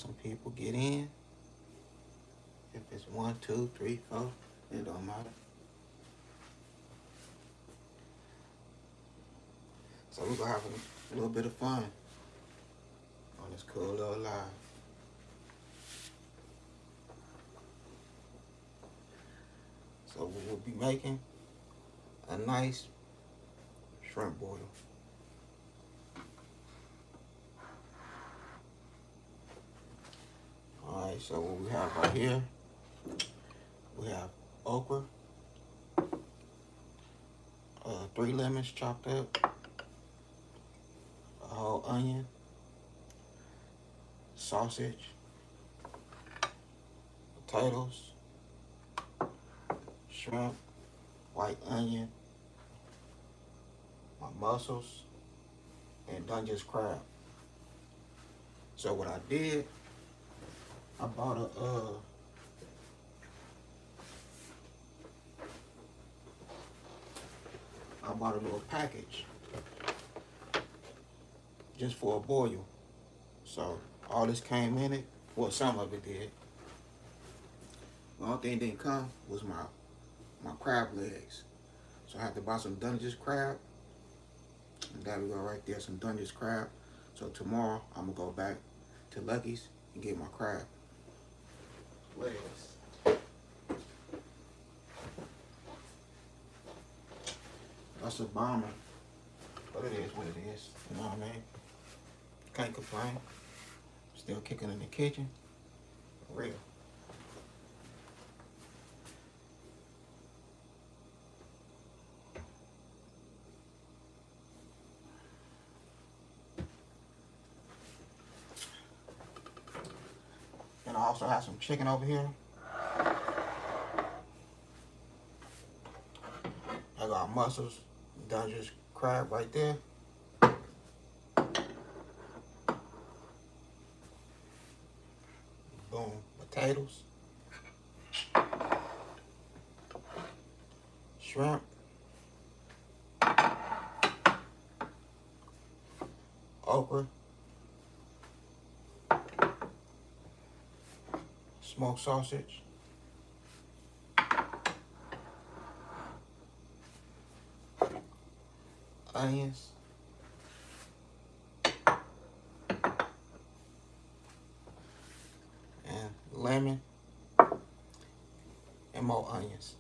some people get in. If it's 1, 2, 3, 4, it don't matter. So we're gonna have a little bit of fun on this cool little live. So we'll be making a nice shrimp boil. Alright, so what we have right here, we have okra, 3 lemons chopped up, a whole onion, sausage, potatoes, shrimp, white onion, my mussels, and Dungeness crab. So what I did, I bought a little package just for a boil. So all this came in it. Well, some of it did. The only thing that didn't come was my crab legs. So I had to buy some Dungeness crab. And there we go right there, some Dungeness crab. So tomorrow I'm gonna go back to Lucky's and get my crab legs. That's a bomber, but it is what it is. You know what I mean? Can't complain. Still kicking in the kitchen. For real. And I also have some chicken over here. I got mussels, Dungeness crab right there. Boom, potatoes, shrimp, okra, smoked sausage, onions, and lemon, and more onions.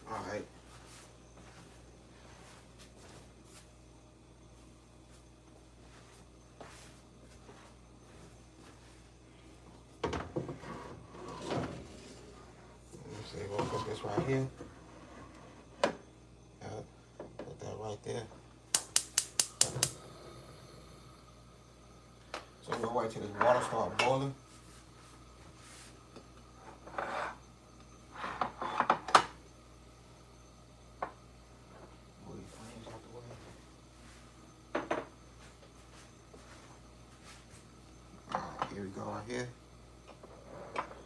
Alright. Let's see, we'll put this right here. Put that right there. So we'll wait till this water starts boiling. Here we go right here.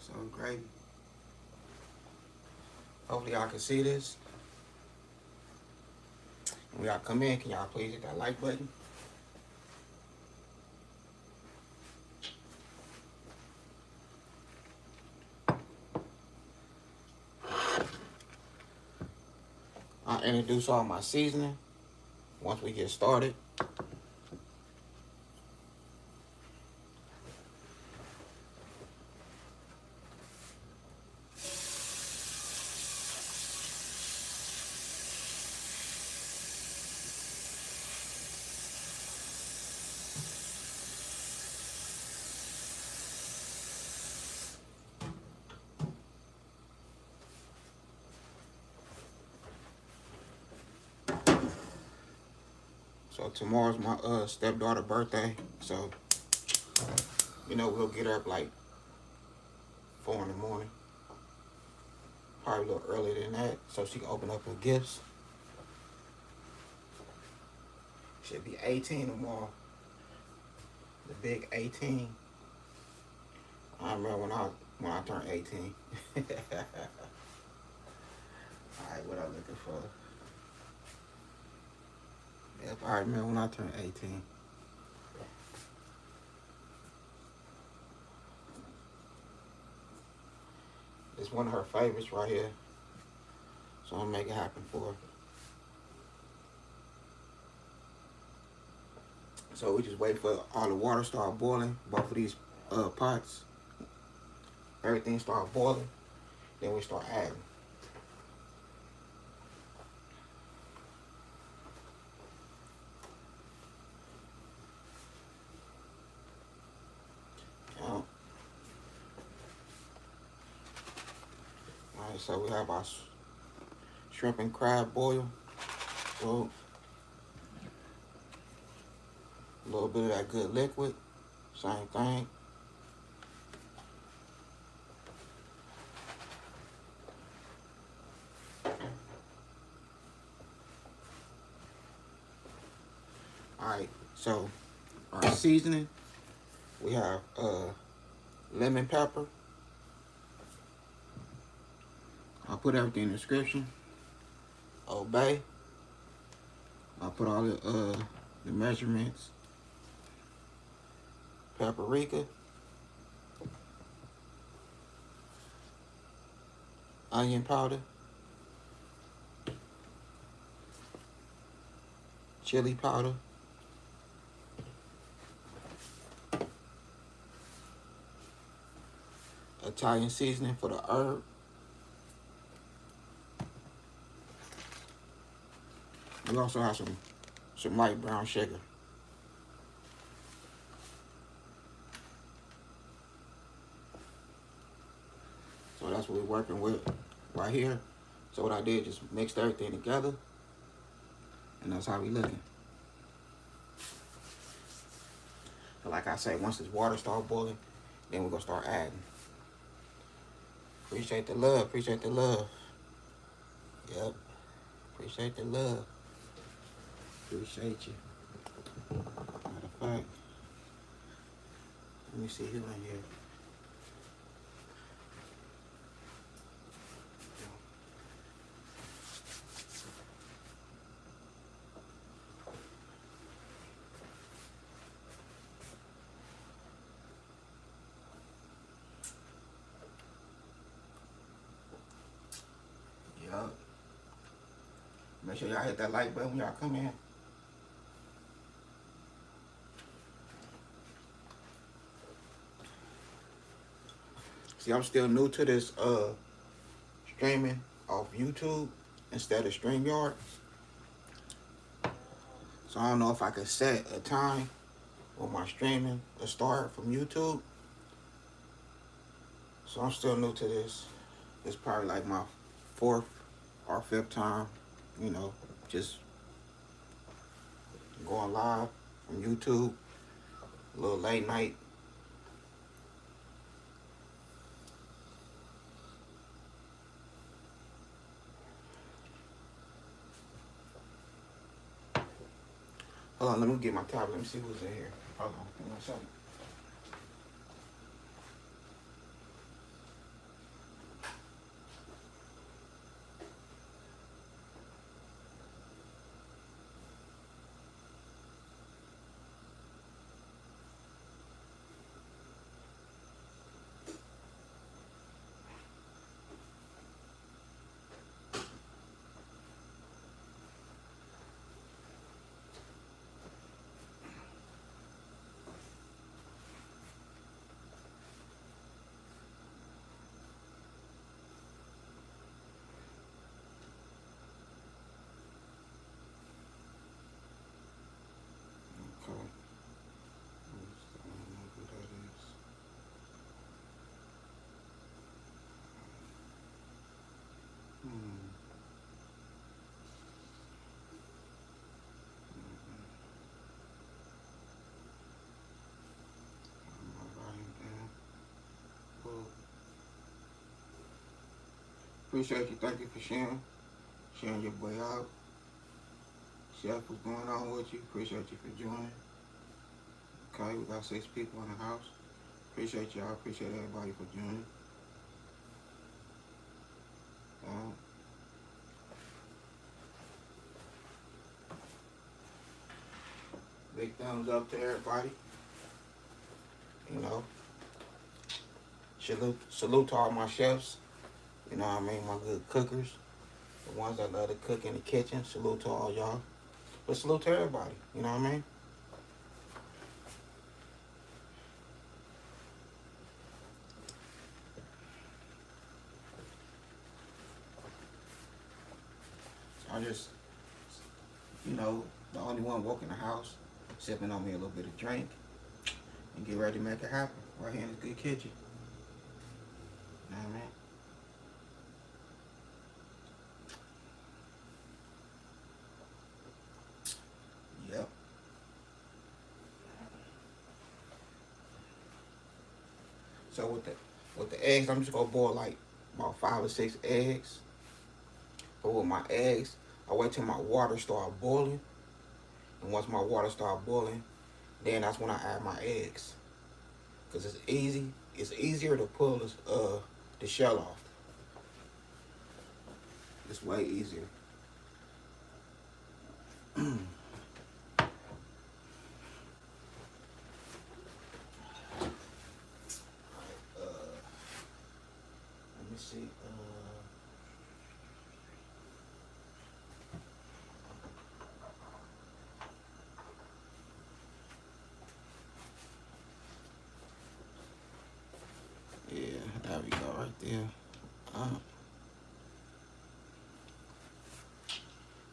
So great. Hopefully y'all can see this. When y'all come in, can y'all please hit that like button? I'll introduce all my seasoning once we get started. So tomorrow's my stepdaughter's birthday. So we'll get her up like 4 in the morning. Probably a little earlier than that, so she can open up her gifts. She'll be 18 tomorrow. The big 18. I remember when I turned 18. Alright, what I'm looking for. Yep, I remember when I turned 18. It's one of her favorites right here. So I'm gonna make it happen for her. So we just wait for all the water to start boiling. Both of these pots. Everything start boiling. Then we start adding. Alright, so we have our shrimp and crab boil. So a little bit of that good liquid. Same thing. Alright, so our seasoning, we have lemon pepper. I'll put everything in the description. Obey. I'll put all the measurements. Paprika. Onion powder. Chili powder. Italian seasoning for the herb. We also have some light brown sugar. So that's what we're working with right here. So what I did, just mixed everything together. And that's how we looking. So like I say, once this water starts boiling, then we're going to start adding. Appreciate the love. Appreciate the love. Yep. Appreciate the love. Appreciate you. Matter of fact, let me see who in here. Yup. Make sure y'all hit that like button when y'all come in. See, I'm still new to this streaming off YouTube instead of StreamYard. So I don't know if I could set a time when my streaming will start from YouTube. So I'm still new to this. It's probably like my 4th or 5th time, just going live from YouTube. A little late night. Hold on, let me get my tablet. Let me see who's in here. Hold on, give me 1 second. Appreciate you. Thank you for sharing your boy out. Chef, what's going on with you? Appreciate you for joining. Okay, we got 6 people in the house. Appreciate y'all. Appreciate everybody for joining. Big thumbs up to everybody. You know, salute to all my chefs. You know what I mean? My good cookers. The ones that love to cook in the kitchen. Salute to all y'all. But salute to everybody. You know what I mean? So I just, you know, the only one woke in the house, sipping on me a little bit of drink, and get ready to make it happen. Right here in this good kitchen. You know what I mean? Yep. So with the eggs, I'm just gonna boil like about 5 or 6 eggs. But with my eggs, I wait till my water start boiling. And once my water start boiling, then that's when I add my eggs. Cause it's easy. It's easier to pull the shell off. It's way easier. Let me see. Yeah, there we go, right there.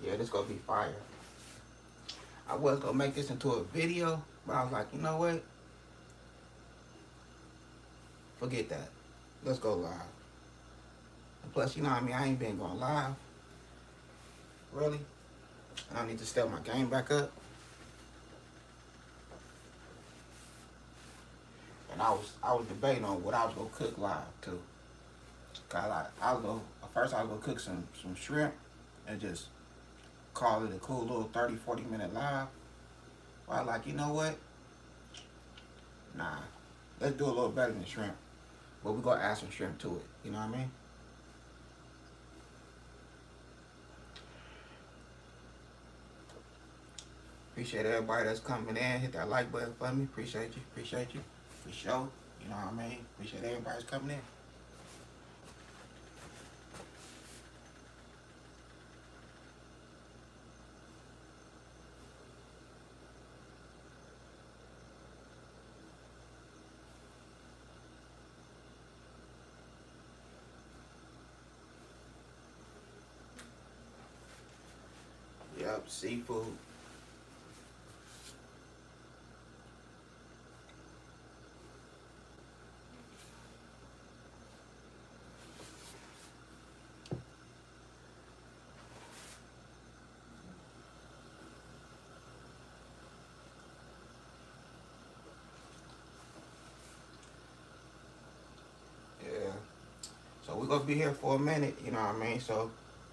Yeah, this gonna be fire. I was gonna make this into a video, but I was like, you know what? Forget that. Let's go live. And plus, you know what I mean? I ain't been going live. Really? I need to step my game back up. And I was debating on what I was gonna cook live too. Cause I was gonna cook some shrimp and just call it a cool little 30-40 minute live. But I was like, you know what? Nah. Let's do a little better than shrimp. But we're gonna add some shrimp to it. You know what I mean? Appreciate everybody that's coming in. Hit that like button for me. Appreciate you. Appreciate you. For sure. You know what I mean? Appreciate everybody that's coming in. Yep, seafood. Yeah. So we're gonna be here for a minute, you know what I mean? So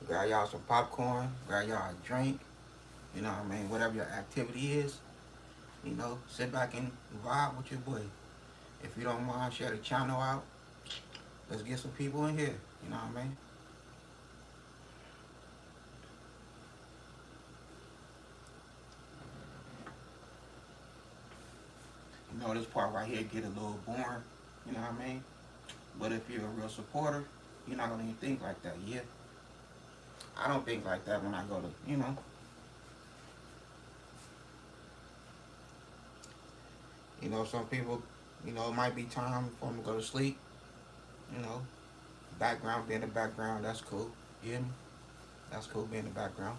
grab y'all some popcorn, grab y'all a drink, you know what I mean? Whatever your activity is, you know, sit back and vibe with your boy. If you don't mind, share the channel out. Let's get some people in here, you know what I mean? You know, this part right here get a little boring, you know what I mean? But if you're a real supporter, you're not gonna even think like that, yeah? I don't think like that when I go to, you know. You know, some people, you know, it might be time for them to go to sleep, you know. Background, being in the background, that's cool, you hear me? That's cool being in the background.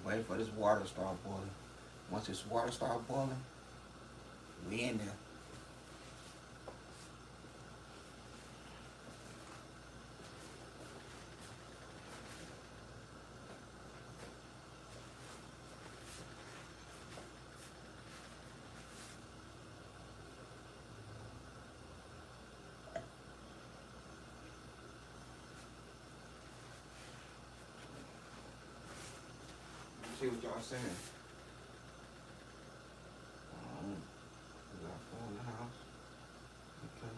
Wait for this water to start boiling. Once this water starts boiling, we in there. see what y'all saying. We got 4 in the house. Okay.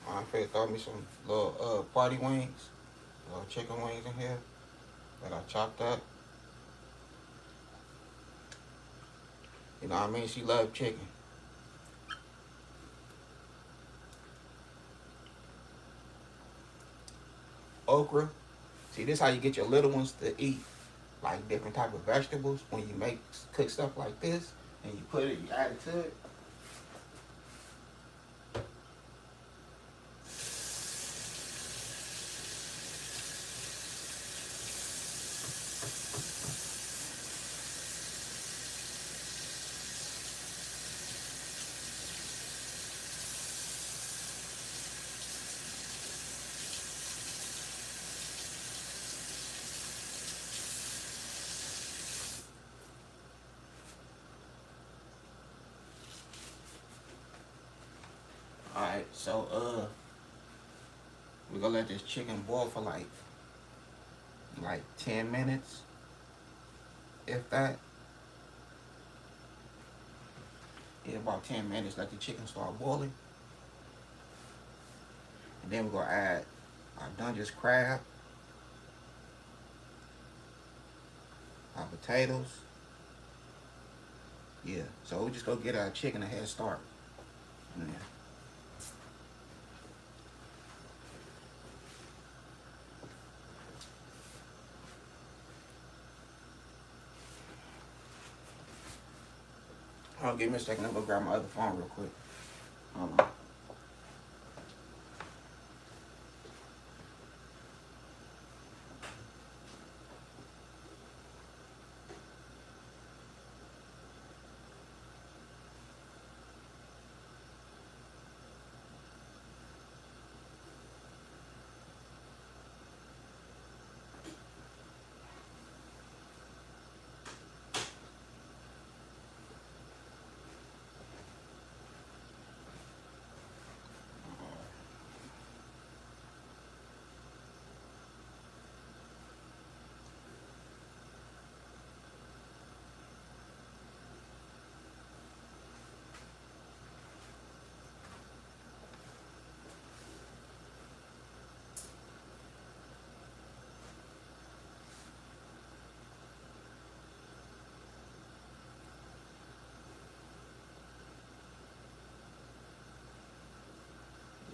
I figured throw me some little party wings, little chicken wings in here that I chopped up. You know what I mean? She loved chicken. Okra. See, this how you get your little ones to eat like different type of vegetables when you cook stuff like this and you put it, you add it to it. Alright, so we're gonna let this chicken boil for like 10 minutes, if that. Yeah, about 10 minutes, let the chicken start boiling. And then we're gonna add our Dungeness crab, our potatoes. Yeah, so we just go get our chicken a head start. Yeah. Oh, give me a second. I'm gonna grab my other phone real quick. Hold on.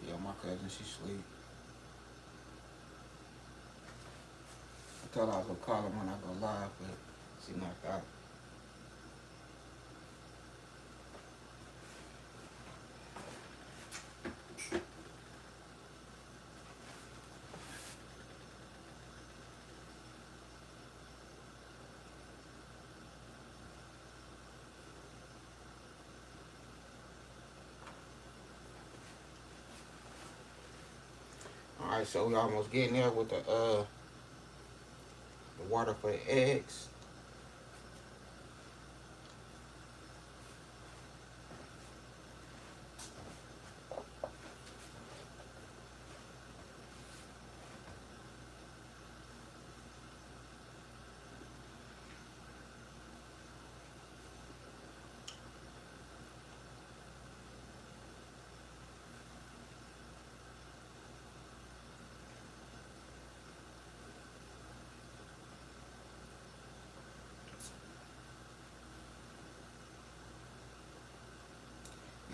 Yeah, my cousin, she sleep. I told her I was gonna call her when I go live, but she knocked out. Alright, so we almost getting there with the water for the eggs.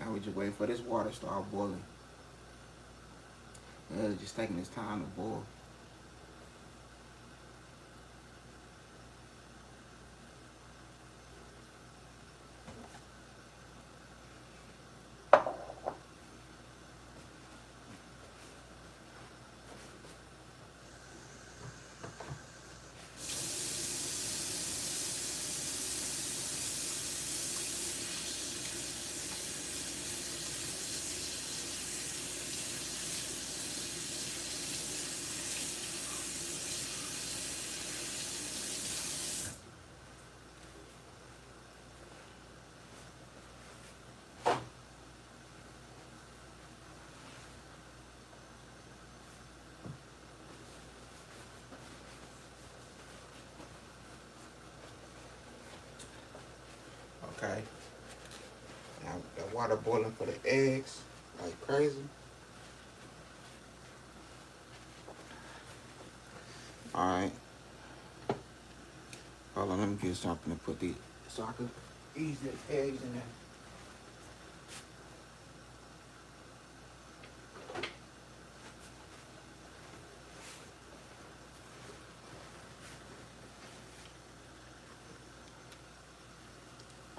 Now we just waiting for this water to start boiling. It's just taking its time to boil. Okay. Now the water boiling for the eggs like crazy. Alright. Hold on, let me get something to put these so I can ease the eggs in there.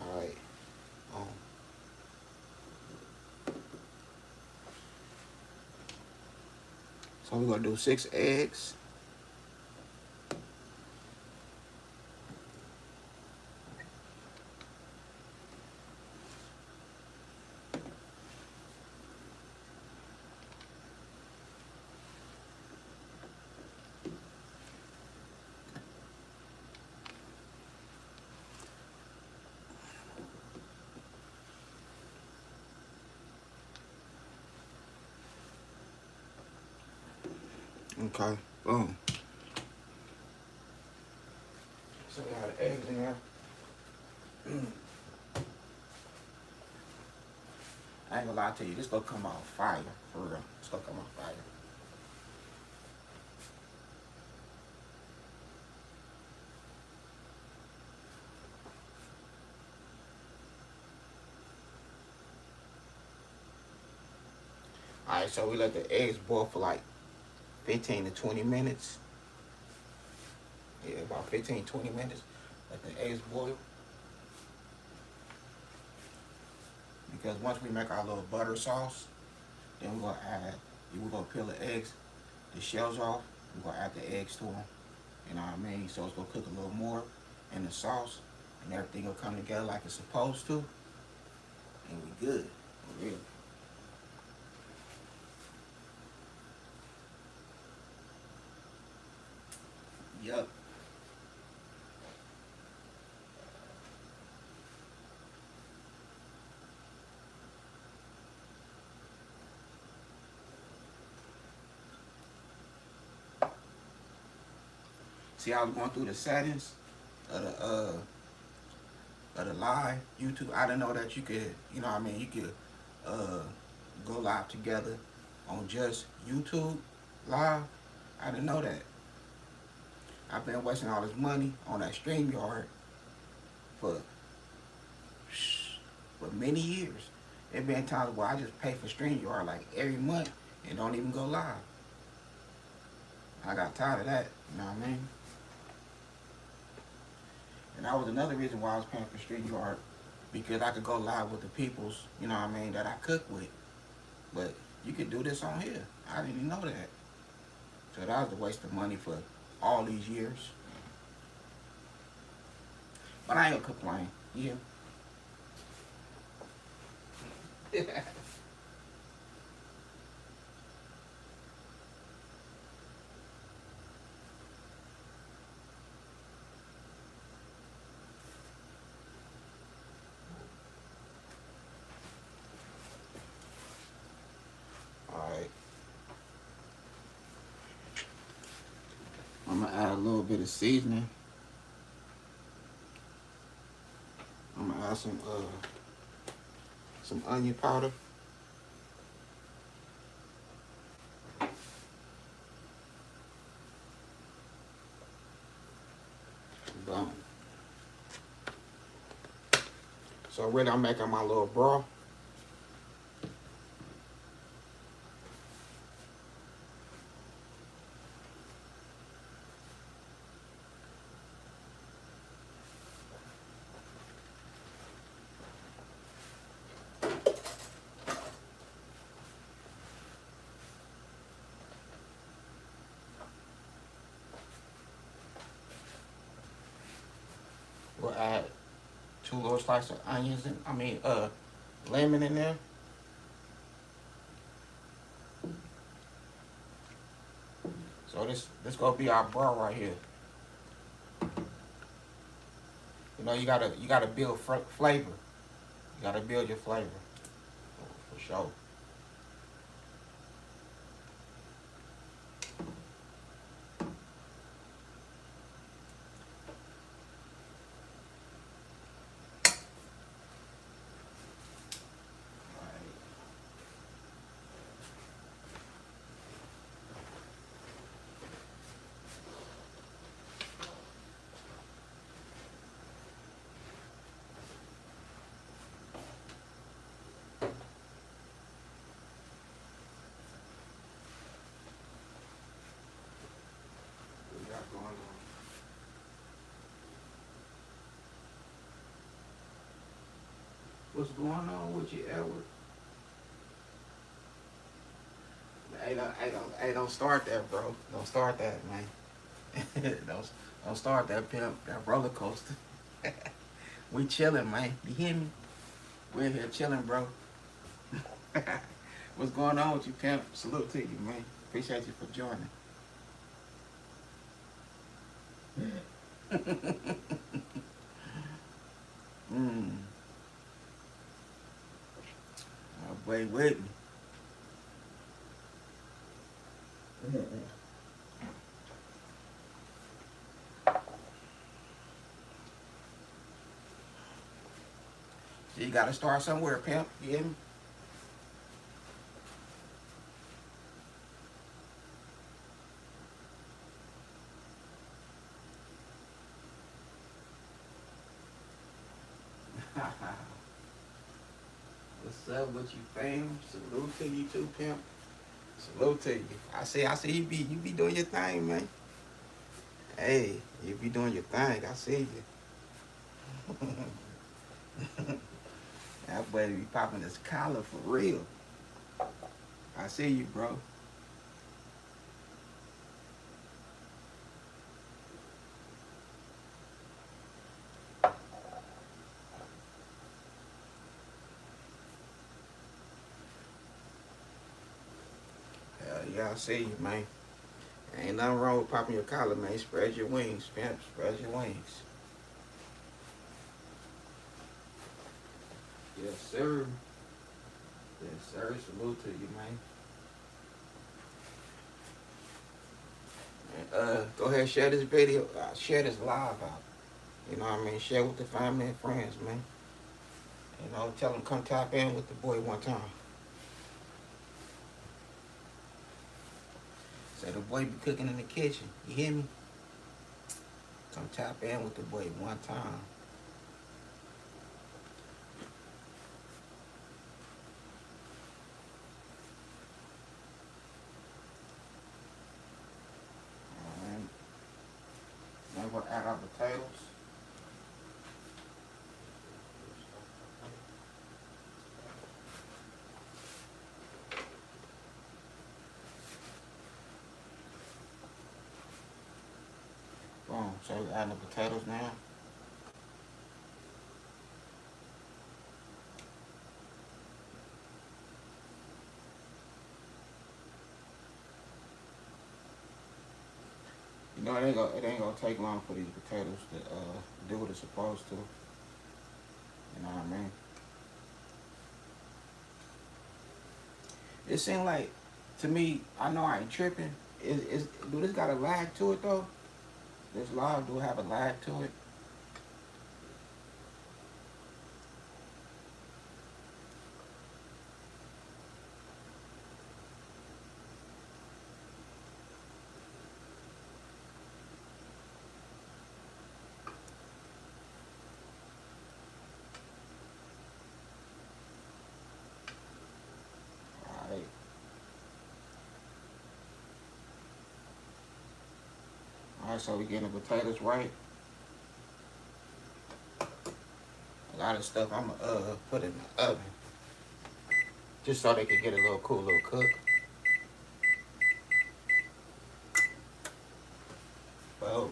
Alright. So we're gonna do 6 eggs. Okay, boom. So we got the eggs in there. I ain't gonna lie to you, this gonna come out fire, for real. It's gonna come out fire. Alright, so we let the eggs boil for like 15 to 20 minutes. Yeah, about 15, 20 minutes. Let the eggs boil. Because once we make our little butter sauce, then we're gonna peel the eggs, the shells off. We're gonna add the eggs to them. You know what I mean? So it's gonna cook a little more in the sauce, and everything will come together like it's supposed to, and we good. For real. Yup. See, I was going through the settings of the live YouTube. I didn't know that you could, you know what I mean, you could go live together on just YouTube live. I didn't know that. I've been wasting all this money on that StreamYard for many years. There been times where I just pay for StreamYard like every month and don't even go live. I got tired of that, you know what I mean? And that was another reason why I was paying for StreamYard, because I could go live with the peoples, you know what I mean, that I cook with. But you could do this on here. I didn't even know that. So that was a waste of money for all these years. But I ain't gonna complain. Yeah. gonna add a little bit of seasoning. I'm gonna add some onion powder. Boom. So really, I'm making my little broth. We'll add 2 little slices of onions and lemon in there. So this gonna be our broth right here. You know, you gotta build flavor. You gotta build your flavor for sure. What's going on with you, Edward? Hey, don't start that, bro. Don't start that, man. don't start that, pimp. That roller coaster. We chilling, man. You hear me? We're here chilling, bro. What's going on with you, pimp? Salute to you, man. Appreciate you for joining. Wait with me. So you gotta start somewhere, pimp. You hear me? What's up with you, fam? Salute to you too, pimp. Salute to you. I see you be doing your thing, man. Hey, you be doing your thing. I see you. That boy be popping his collar for real. I see you, bro. Hell yeah, I see you, man. Ain't nothing wrong with popping your collar, man. Spread your wings, pimp. Spread your wings. Yes, sir. Yes, sir. Salute to you, man. Go ahead and share this video. Share this live out. You know what I mean? Share with the family and friends, man. You know, tell them come tap in with the boy one time. Say the boy be cooking in the kitchen. You hear me? Come tap in with the boy one time. Alright. Now we're gonna add our potatoes. Boom. So we're adding the potatoes now. You know, it ain't gonna take long for these potatoes to do what it's supposed to. You know what I mean? It seemed like, to me, I know I ain't tripping. Do this got a lag to it though? This live do have a lag to it. Alright. Alright, so we getting the potatoes right. A lot of stuff I'm gonna put in the oven. Just so they can get a little cool little cook. Well,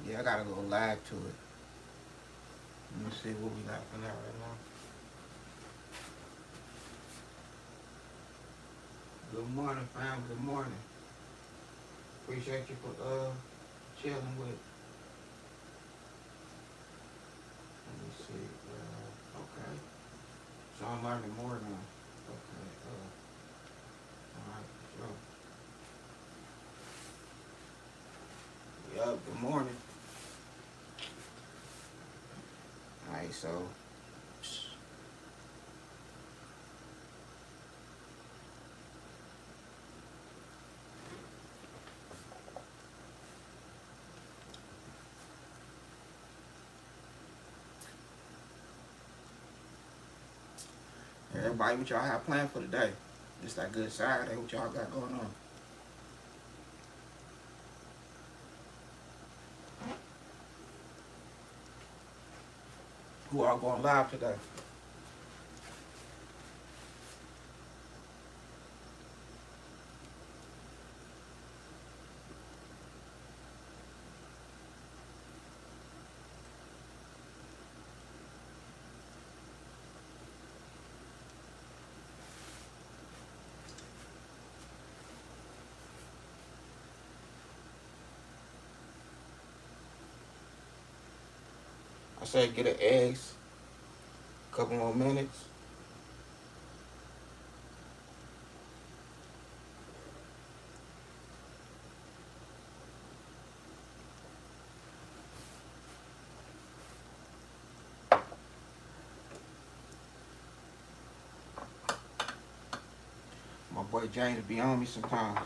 yeah, I got a little lag to it. Let me see what we laughing at right now. Good morning, fam. Good morning. Appreciate you for chilling with. Let me see. Okay. So I'm learning more now. Okay. Alright. So. Yup. Good morning. Alright. So. Everybody, what y'all have planned for today? Just that good Saturday, what y'all got going on? Who all going live today? I said get the eggs. A couple more minutes. My boy James be on me sometimes.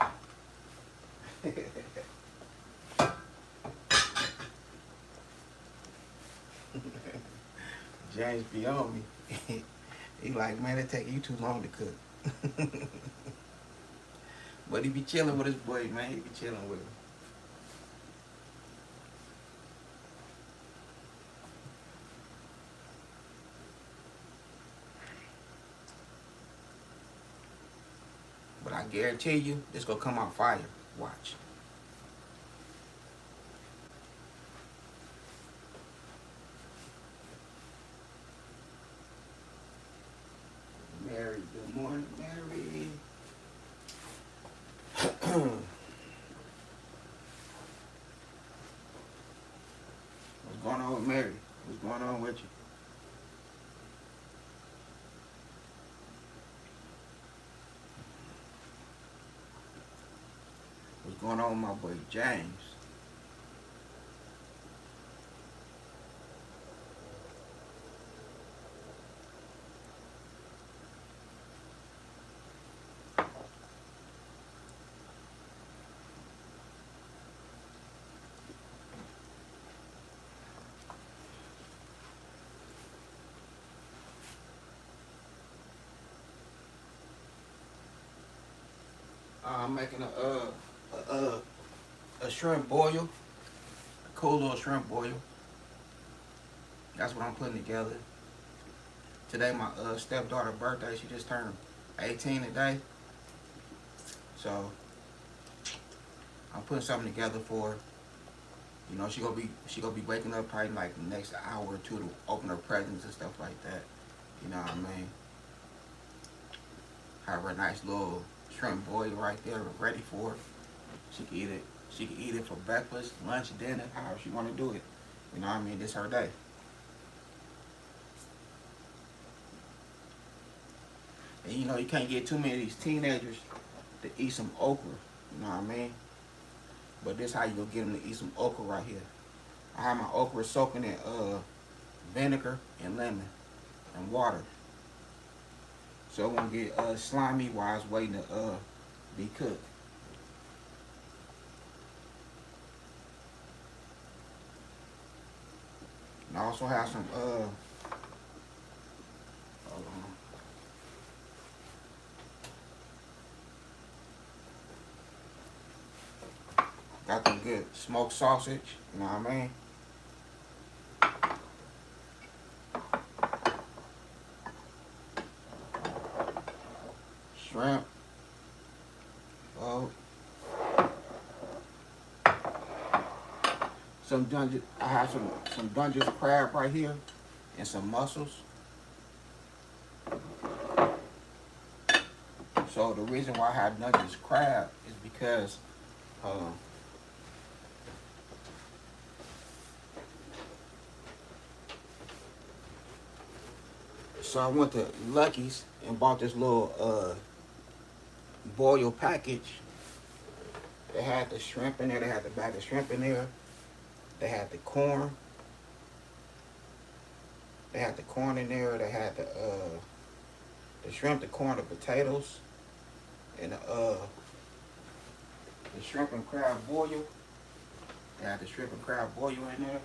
James be on me. He like, man, it take you too long to cook. But he be chilling with his boy, man. He be chilling with him. But I guarantee you, this gonna come out fire. Watch. Mary, good morning, Mary. What's going on with Mary? What's going on with you? What's going on with my boy James? I'm making a shrimp boil, a cool little shrimp boil. That's what I'm putting together. Today my stepdaughter's birthday. She just turned 18 today. So I'm putting something together for her. You know, she gonna be waking up probably like the next hour or two to open her presents and stuff like that. You know what I mean? Have her a nice little shrimp boil right there ready for her. She can eat it. She can eat it for breakfast, lunch, dinner, however she want to do it. You know what I mean? This her day. And you know, you can't get too many of these teenagers to eat some okra. You know what I mean? But this how you gonna get them to eat some okra right here. I have my okra soaking in vinegar and lemon and water, so it won't get slimy while it's waiting to be cooked. And I also have some hold on. Got some good smoked sausage, you know what I mean? Shrimp. Oh. Some Dungeness, I have some Dungeness crab right here and some mussels. So the reason why I have Dungeness crab is because so I went to Lucky's and bought this little boil package. They had the shrimp in there, they had the bag of shrimp in there, they had the corn. They had the corn in there, they had the shrimp, the corn, the potatoes, and the shrimp and crab boil. They had the shrimp and crab boil in there.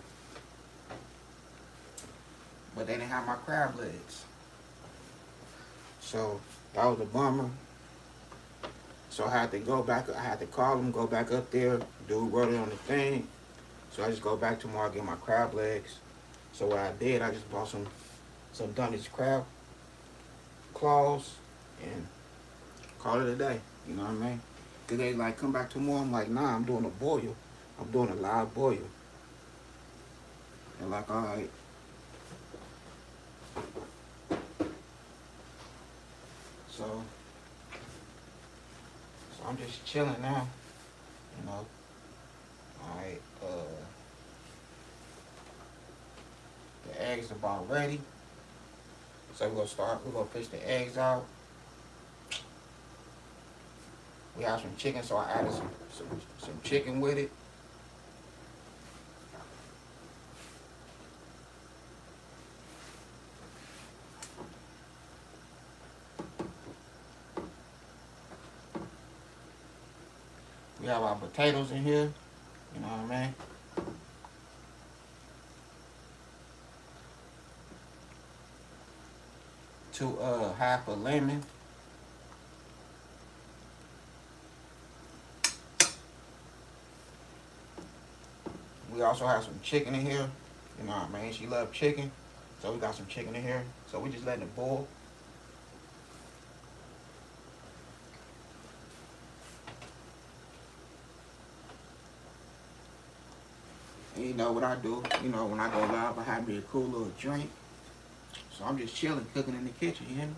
But they didn't have my crab legs. So that was a bummer. So I had to go back, I had to call them, go back up there. Dude wrote it on the thing. So I just go back tomorrow, get my crab legs. So what I did, I just bought some Dungeness crab claws and call it a day. You know what I mean? Cause they like, come back tomorrow. I'm like, nah, I'm doing a boil. I'm doing a live boil. They're like, all right. So I'm just chilling now, you know. All right, the eggs about ready. So we're gonna fish the eggs out. We have some chicken, so I added some chicken with it. We have our potatoes in here, you know what I mean? Half a lemon. We also have some chicken in here, you know what I mean? She loves chicken, so we got some chicken in here. So we just letting it boil. And you know what I do, you know, when I go live, I have me a cool little drink. So I'm just chilling, cooking in the kitchen, you hear me?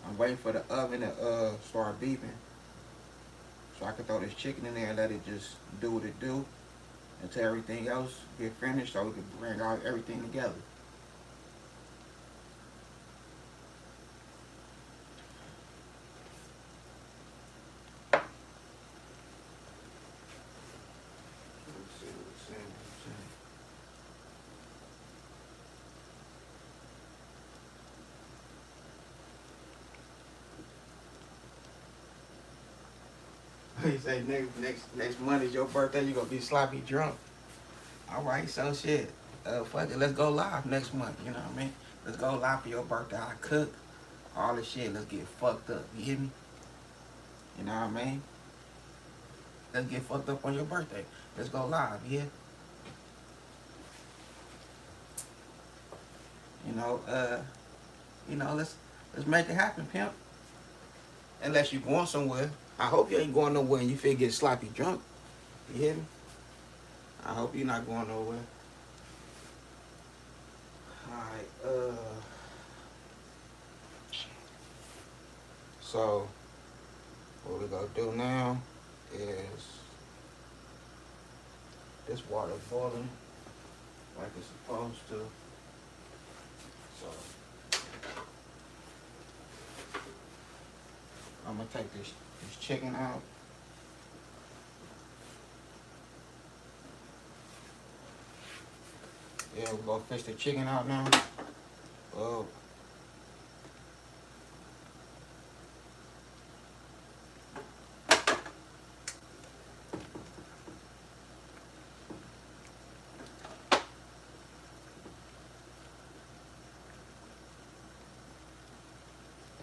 I'm waiting for the oven to start beeping, so I can throw this chicken in there and let it just do what it do until everything else get finished, so we can bring out everything together. He say next month is your birthday, you gonna be sloppy drunk. All right, so shit. Fuck it, let's go live next month. You know what I mean? Let's go live for your birthday. I cook all this shit. Let's get fucked up. You hear me? You know what I mean? Let's get fucked up on your birthday. Let's go live. Yeah. You know, let's make it happen, pimp. Unless you going somewhere. I hope you ain't going nowhere and you feel get sloppy drunk. You hear me? I hope you're not going nowhere. Alright, so what we're gonna do now is this water boiling. like it's supposed to. So I'm gonna take this chicken out. Yeah, we're gonna fish the chicken out now. Oh.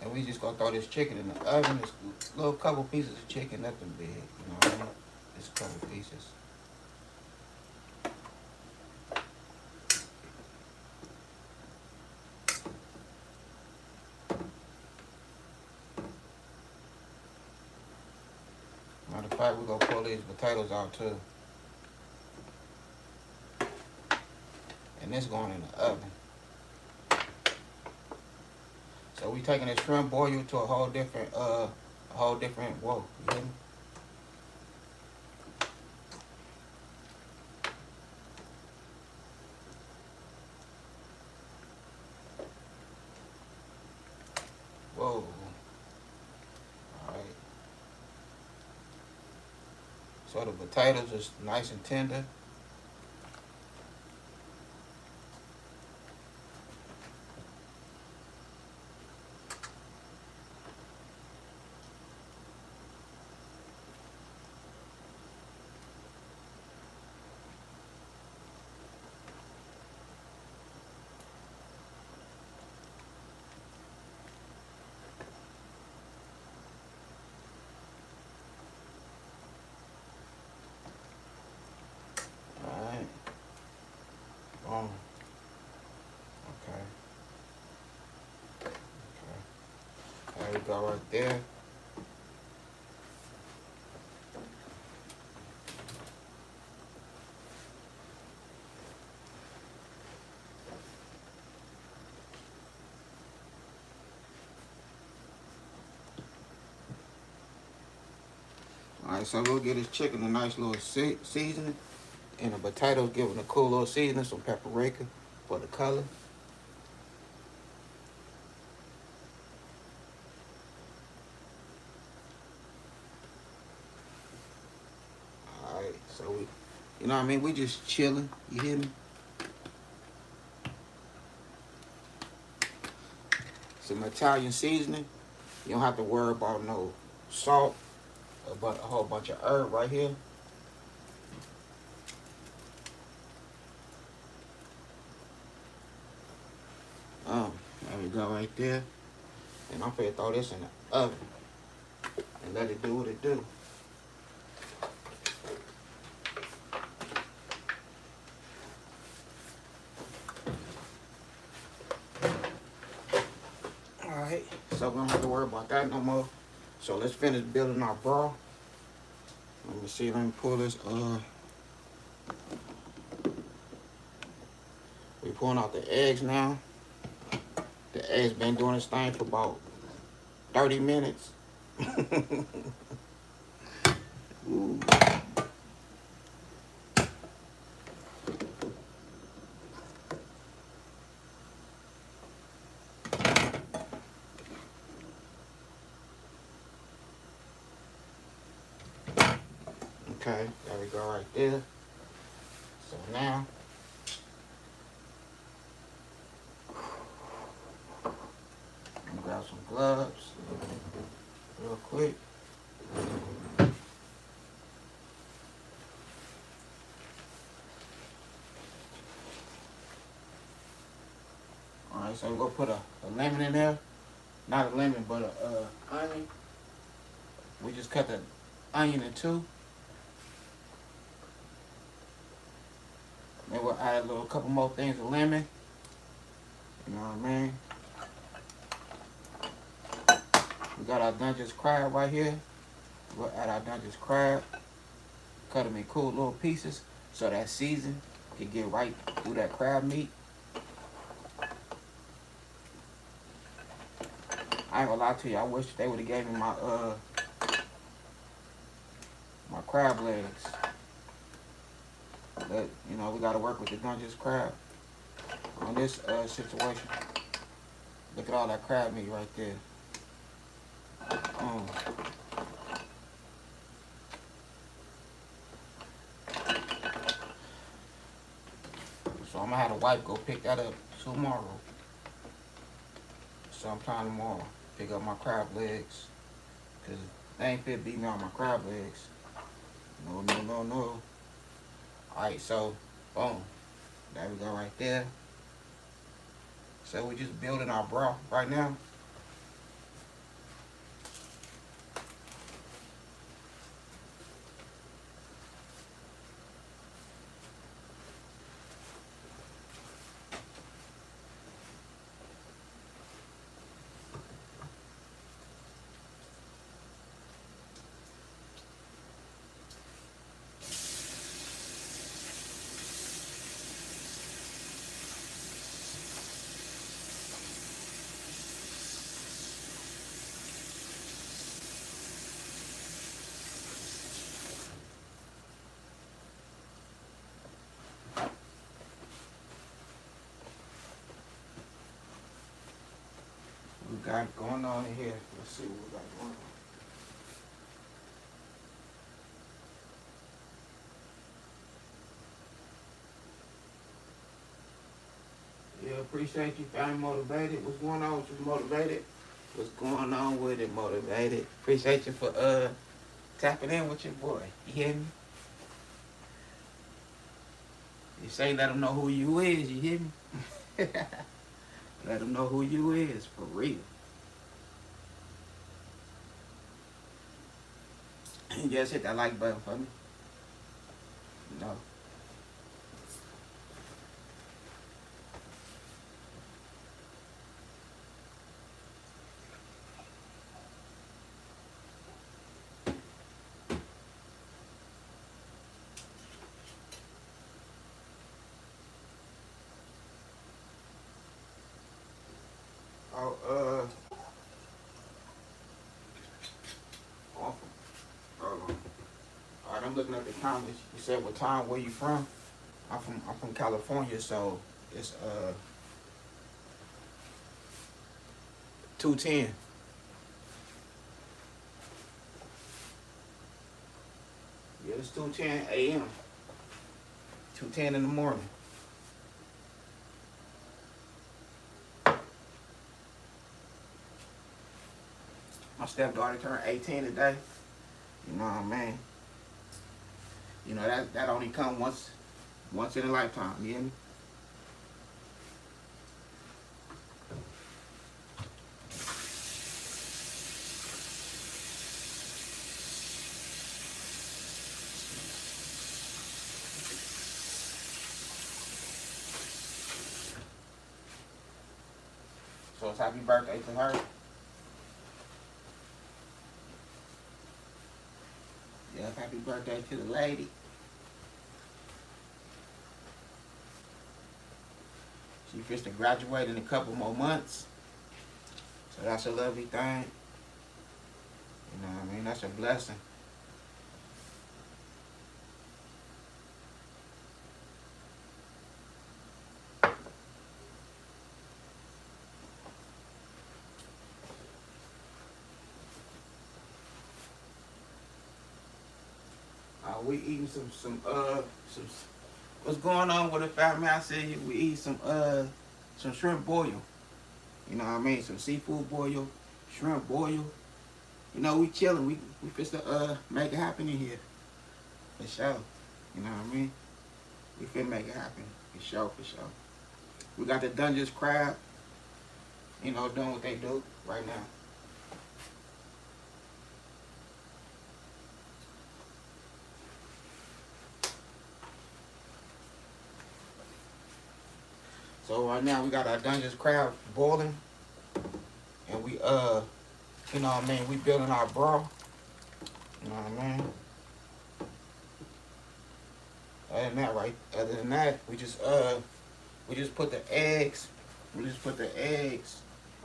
And we just gonna throw this chicken in the oven. This little couple pieces of chicken, nothing big, you know what I mean? Just a couple pieces. Matter of fact, we're gonna pull these potatoes out too. And this going in the oven. So we taking this shrimp boil to a whole different, whoa, you hear me? Whoa. Alright. So the potatoes is nice and tender. Alright. Boom. Okay. Okay. There we go right there. Alright, so we'll get this chicken a nice little seasoning. And the potatoes giving a cool little seasoning, some paprika for the color. Alright, so we, you know what I mean? We just chilling, you hear me? Some Italian seasoning. You don't have to worry about no salt, but a whole bunch of herb right here. There we go right there. And I'm finna throw this in the oven and let it do what it do. Alright, so we don't have to worry about that no more. So let's finish building our broth. Let me see, let me pull this, we pulling out the eggs now. The eggs been doing this thing for about 30 minutes. Ooh. Okay, there we go right there. So now, I'm gonna grab some gloves real quick. Alright, so we're gonna put a lemon in there. Not a lemon, but a onion. We just cut the onion in two. Then we'll add a couple more things of lemon. You know what I mean? We got our Dungeness crab right here. We'll add our Dungeness crab. Cut them in cool little pieces so that season can get right through that crab meat. I ain't gonna lie to you, I wish they would have gave me my my crab legs. But you know, we gotta work with the Dungeness crab on this situation. Look at all that crab meat right there. Um, so I'm gonna have the wife go pick that up tomorrow. Sometime tomorrow. Pick up my crab legs. Cause they ain't fit beat me on my crab legs. No, no, no, no. Alright, so boom. There we go right there. So we're just building our broth right now. We got going on in here. Let's see what we got going on. Yeah, appreciate you, family motivated. What's going on with you, motivated? What's going on with it, motivated? Appreciate you for tapping in with your boy. You hear me? You say let them know who you is, you hear me? Let them know who you is, for real. And just hit that like button for me. No. Oh, awesome. Hold on. Alright, I'm looking at the comments. You said what time, where you from? I'm from California, so it's 2:10. Yeah, it's 2:10 a.m. 2:10 in the morning. My stepdaughter turned 18 today. You know what I mean? You know that only come once in a lifetime, you hear me? So it's happy birthday to her. Yeah, happy birthday to the lady. She fits to graduate in a couple more months. So that's a lovely thing. You know what I mean? That's a blessing. We eating some what's going on with the family? I said we eat some shrimp boil. You know what I mean? Some seafood boil, shrimp boil. You know, we chilling. We fist to make it happen in here. For sure. You know what I mean? We finna make it happen. For sure, for sure. We got the Dungeness crab, you know, doing what they do right now. So right now we got our Dungeness crab boiling, and we you know what I mean, we building our broth. You know what I mean? Other than that, we just put the eggs,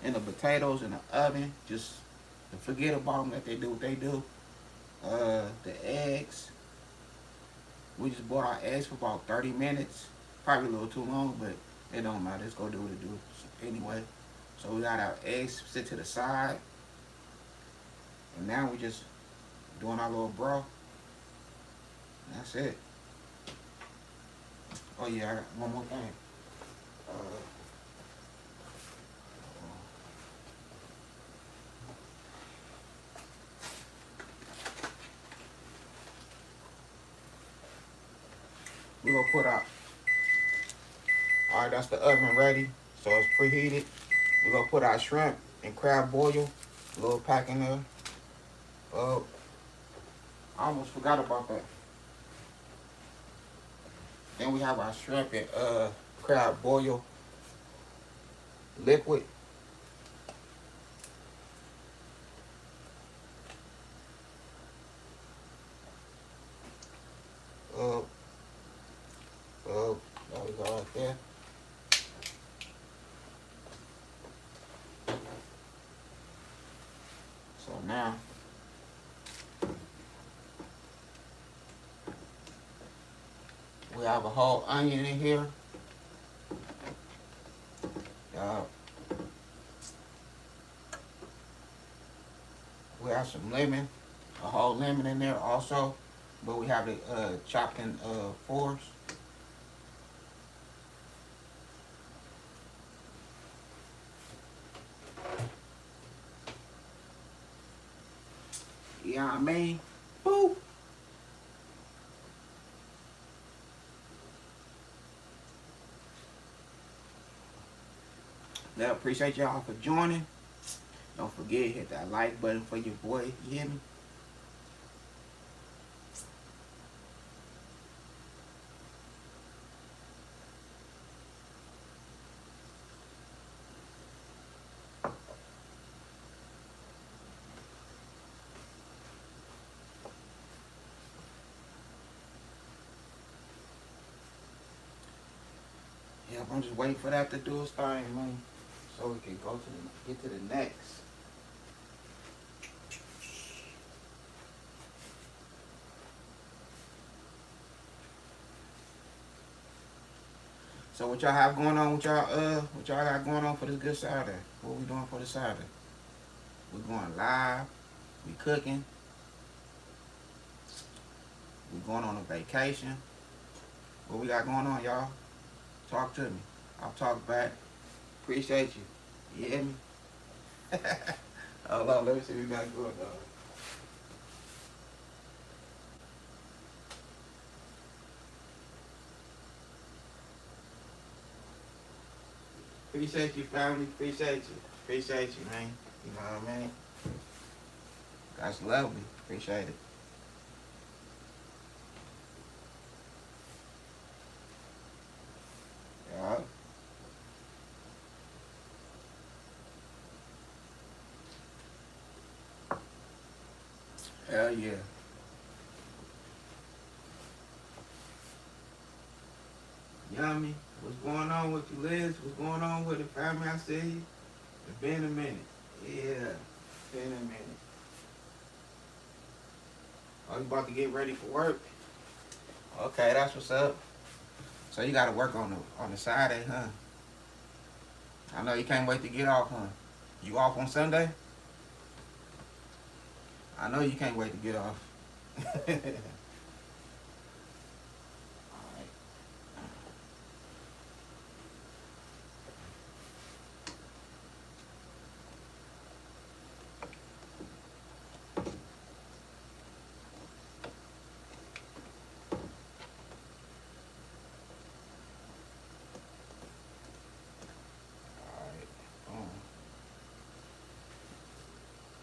and the potatoes in the oven. Just forget about them, let they do what they do. The eggs, We just bought our eggs for about 30 minutes. Probably a little too long, but it don't matter. It's gonna do what it do anyway. So we got our eggs sit to the side. And now we just doing our little broth. And that's it. Oh yeah, I got one more thing. We're gonna put our, alright, that's the oven ready. So it's preheated. We're gonna put our shrimp and crab boil, a little pack in there. I almost forgot about that. Then we have our shrimp and crab boil liquid. There we go right there. So now we have a whole onion in here. We have some lemon, a whole lemon in there also, but we have it chopped in fours. You know what I mean? Boop. Yeah, appreciate y'all for joining. Don't forget, hit that like button for your boy. You hear me? Yeah, I'm just waiting for that to do its thing, man. So we can go to get to the next. So what y'all have going on with y'all what y'all got going on for this good Saturday? What we doing for the Saturday? We going live, we cooking, we going on a vacation. What we got going on, y'all? Talk to me. I'll talk back. Appreciate you. You hear me? Hold on, let me see what we got going on. Appreciate you, family. Appreciate you. Appreciate you, man. You know what I mean? That's lovely. Appreciate it. Yeah. Hell yeah. Yummy. What's going on with you, Liz? What's going on with the family? I see you. It's been a minute. Yeah. Been a minute. Oh, you about to get ready for work? Okay, that's what's up. So you gotta work on the Saturday, huh? I know you can't wait to get off, huh? You off on Sunday? I know you can't wait to get off.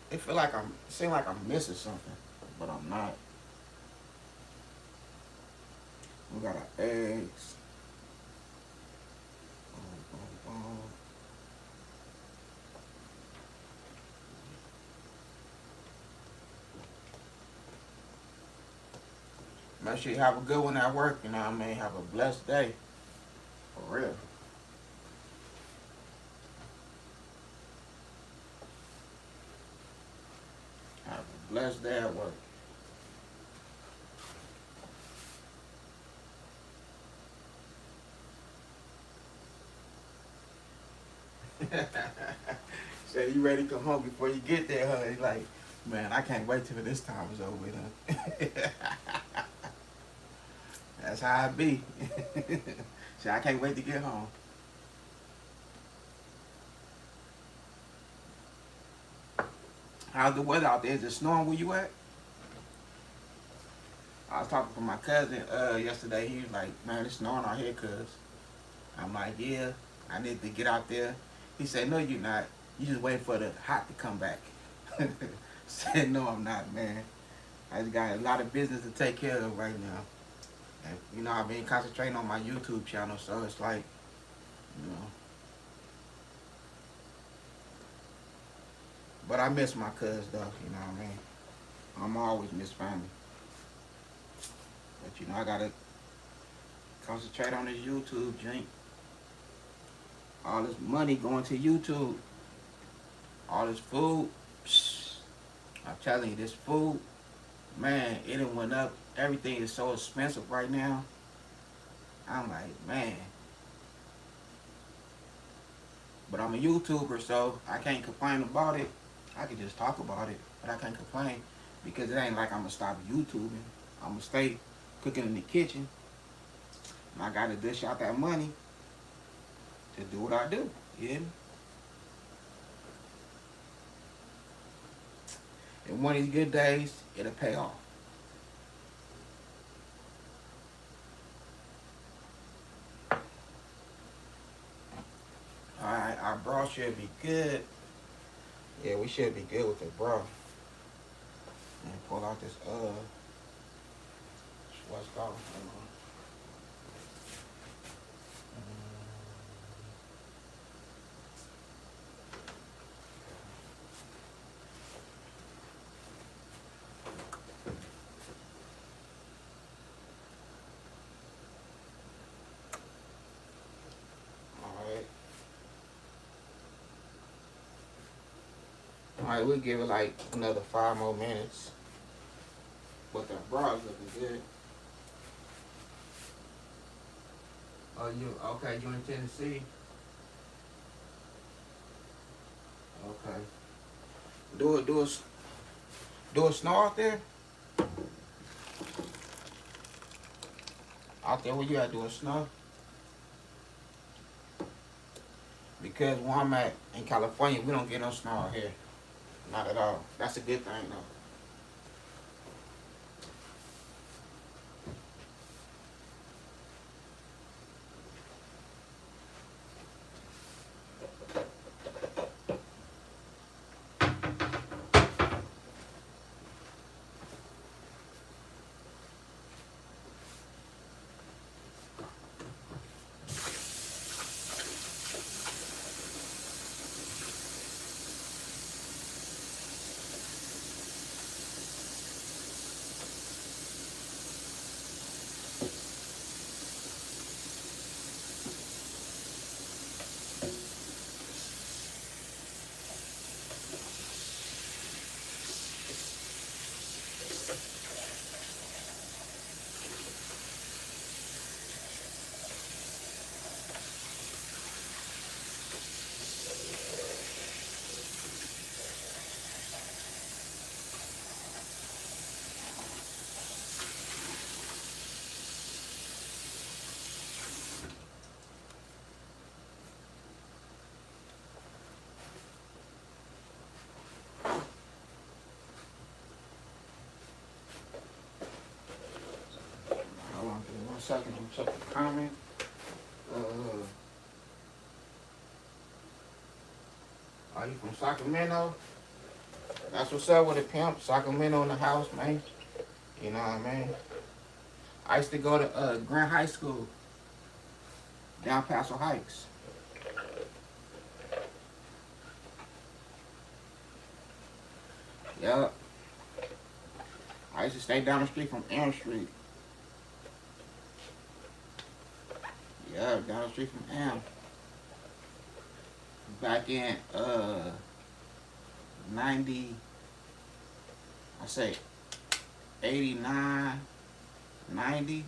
It seem like I'm missing something, but I'm not. We got our eggs. Boom, boom, boom. Make sure you have a good one at work, you know what I mean? Have a blessed day. For real. Have a blessed day at work. Say you ready to come home before you get there, huh? He's like, man, I can't wait till this time is over with, huh? That's how I be. See, I can't wait to get home. How's the weather out there? Is it snowing where you at? I was talking to my cousin yesterday. He was like, man, it's snowing out here, cuz. I'm like, yeah, I need to get out there. He said, no, you're not. You just wait for the hot to come back. Said, no, I'm not, man. I just got a lot of business to take care of right now. And, you know, I've been concentrating on my YouTube channel, so it's like, you know. But I miss my cuz, though, you know what I mean? I'm always miss family. But, you know, I got to concentrate on this YouTube drink. All this money going to YouTube. All this food. Psh, I'm telling you, this food, man, it done went up. Everything is so expensive right now. I'm like, man. But I'm a YouTuber, so I can't complain about it. I can just talk about it, but I can't complain because it ain't like I'm going to stop YouTubing. I'm going to stay cooking in the kitchen. And I got to dish out that money to do what I do. You hear me? And one of these good days, it'll pay off. Alright, our broth should be good. Yeah, we should be good with the broth. And pull out this, what's called? Alright, we'll give it like another 5 more minutes. But the broth's looking good. Oh, you okay? You in Tennessee? Okay. Do it snow out there? Out there where you at, do it snow? Because where I'm at in California, we don't get no snow out here. Not at all. That's a good thing, though. Hold on, give me 1 second. Let me check the comment. Are you from Sacramento? That's what's up with a pimp. Sacramento in the house, man. You know what I mean? I used to go to Grant High School down Paso Heights. Yup. I used to stay down the street from Elm Street. Yeah, down the street from Elm. Back in 90, I say 89, 90.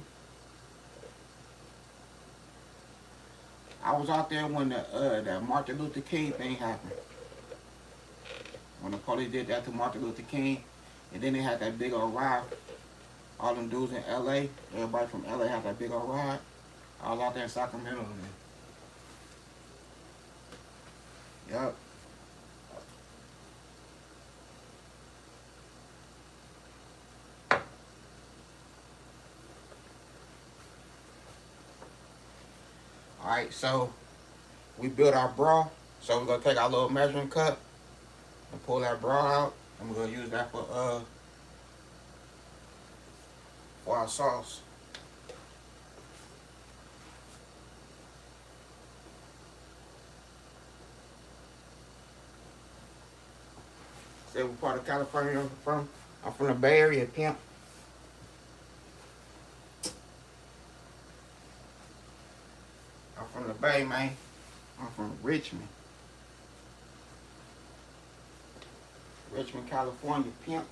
I was out there when that Martin Luther King thing happened. When the police did that to Martin Luther King, and then they had that big old ride. All them dudes in LA, everybody from LA had that big old ride. I was out there in Sacramento. Yep. Alright, so we built our broth. So we're gonna take our little measuring cup and pull that broth out, and we're gonna use that for our sauce. Say what part of California I'm from? I'm from the Bay Area, pimp. I'm from the Bay, man. I'm from Richmond. Richmond, California, pimp.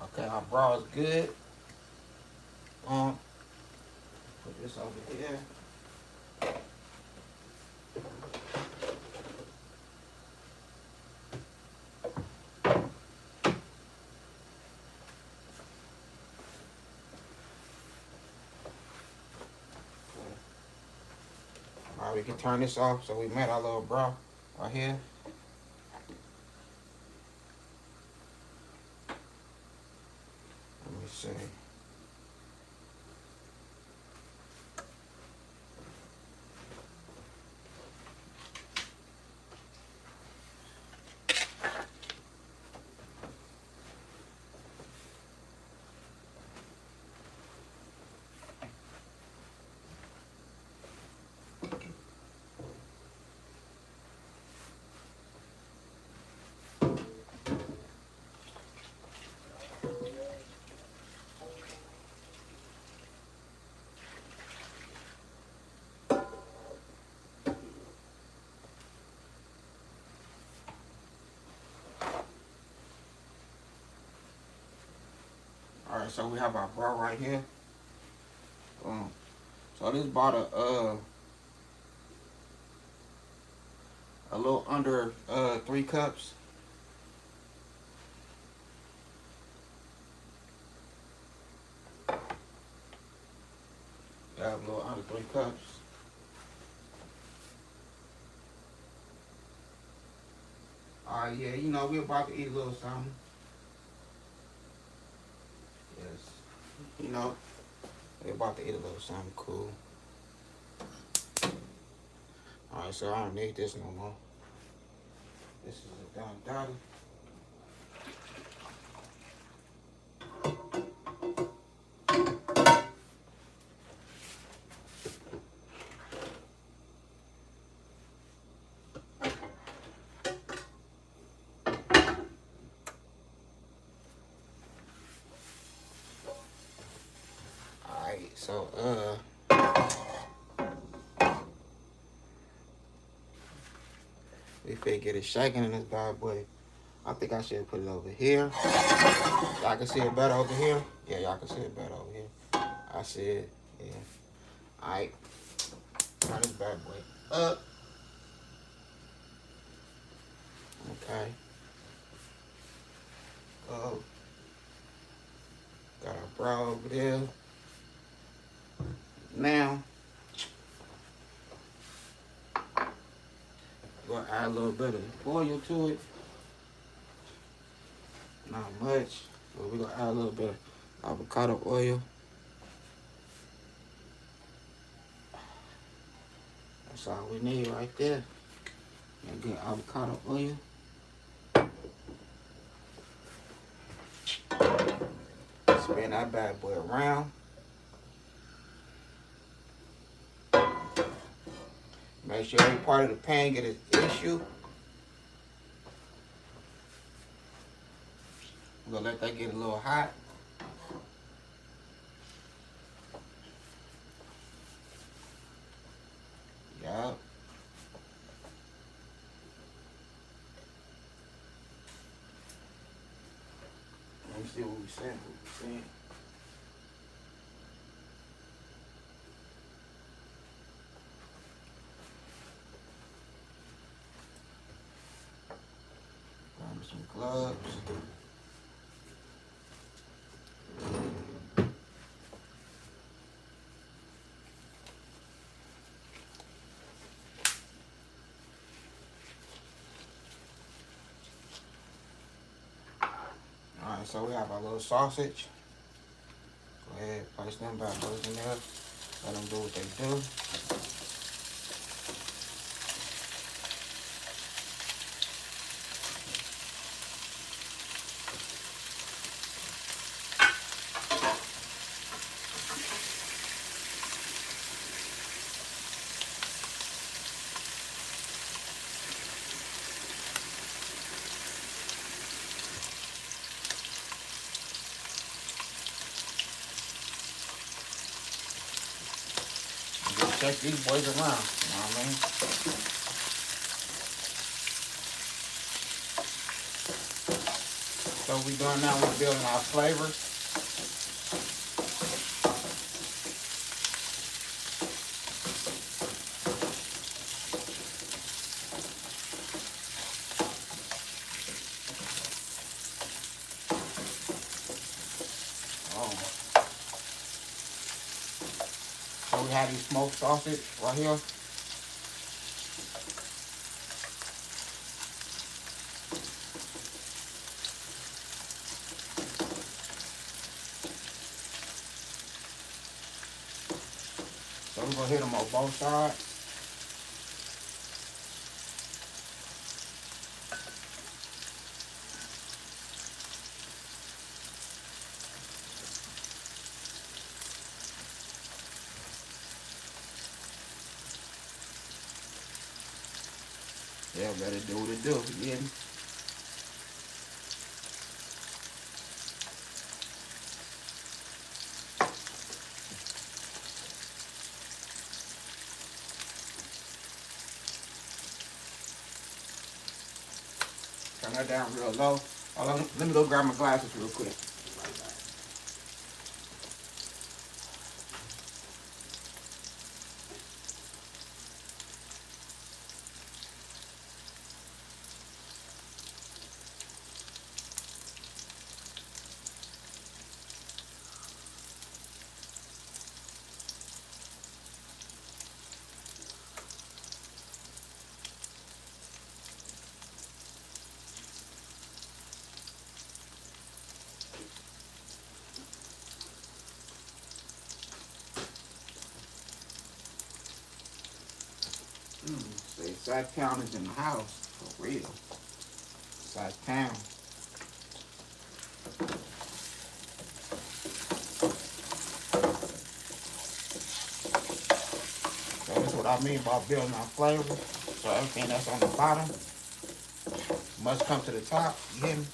Okay, our broth is good. Put this over here. Alright, we can turn this off. So we made our little broth right here. Let me see. Alright, so we have our broth right here. So this bought a little under 3 cups. Yeah, a little under 3 cups. Alright, yeah, you know, we're about to eat a little something. Yes. You know, we're about to eat a little something cool. Alright, so I don't need this no more. This is a done daughter. Alright, so we finna get it shaking in this bad boy. I think I should put it over here. Y'all can see it better over here? Yeah, y'all can see it better over here. I see it, yeah. Alright. Turn this bad boy up. Okay. Oh. Got our broth over there. Now, we're gonna add a little bit of oil to it. Not much, but we're gonna add a little bit of avocado oil. That's all we need right there. And good avocado oil. Spin that bad boy around. Make sure every part of the pan get its issue. We're gonna let that get a little hot. Yup. see what we saying. Grab me some gloves. Alright, so we have our little sausage. Go ahead, place them back those in there. Let them do what they do. Just check these boys around, you know what I mean? So what we doing now, we're building our flavors. So we have these smoked sausage right here. So we're gonna hit them on both sides. Yeah, better do what it do, you get me? Turn that down real low. Hold on, let me go grab my glasses real quick. Say Sautéing is in the house, for real. Sautéing. So that's what I mean by building our flavor. So everything that's on the bottom must come to the top, you hear me?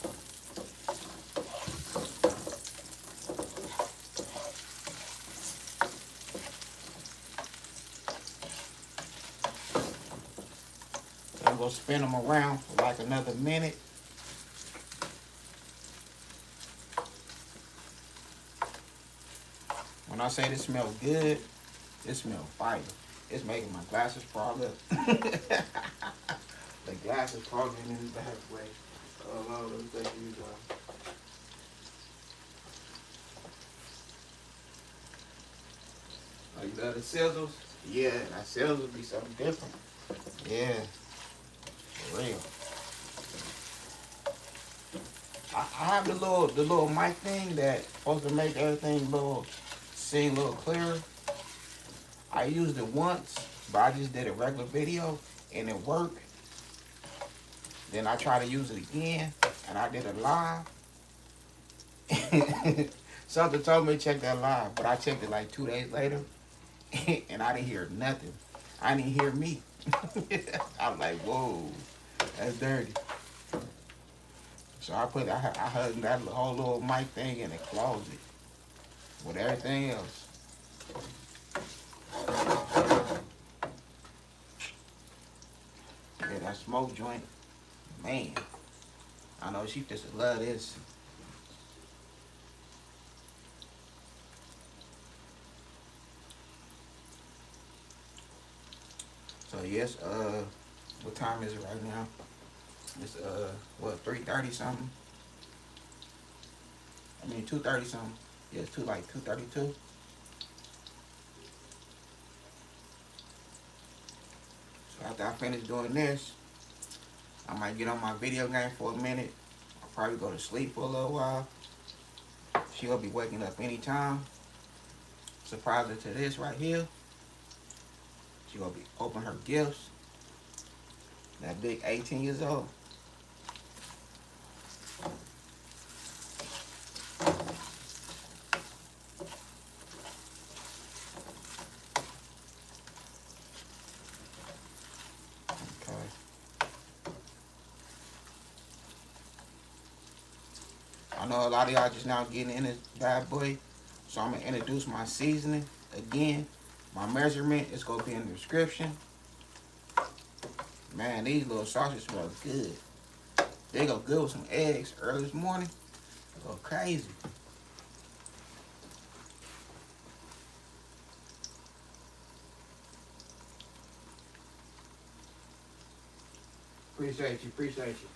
I'm gonna spin them around for like another minute. When I say this smells good, it smells fire. It's making my glasses fog up. The glasses fogging in the back way. Oh Lord, let me take these off. Oh, you love the sizzles? Yeah, that sizzle be something different. Yeah, for real. I have the little mic thing that's supposed to make everything seem a little clearer. I used it once, but I just did a regular video and it worked. Then I tried to use it again and I did a live. Something told me to check that live, but I checked it like 2 days later and I didn't hear nothing. I didn't hear me. I was like, whoa, that's dirty. So I hugged that whole little mic thing in the closet with everything else. Yeah, that smoke joint, man. I know she just love this. So yes, what time is it right now? It's what, 3:30 something? I mean 2:30 something. Yeah, it's 2:32. So after I finish doing this, I might get on my video game for a minute. I'll probably go to sleep for a little while. She'll be waking up anytime. Surprise her to this right here. She gonna be opening her gifts. That big 18 years old. Okay. I know a lot of y'all just now getting in this bad boy. So I'm gonna introduce my seasoning again. My measurement is gonna be in the description. Man, these little sausages smell good. They go good with some eggs early this morning. They go crazy. Appreciate you, appreciate you.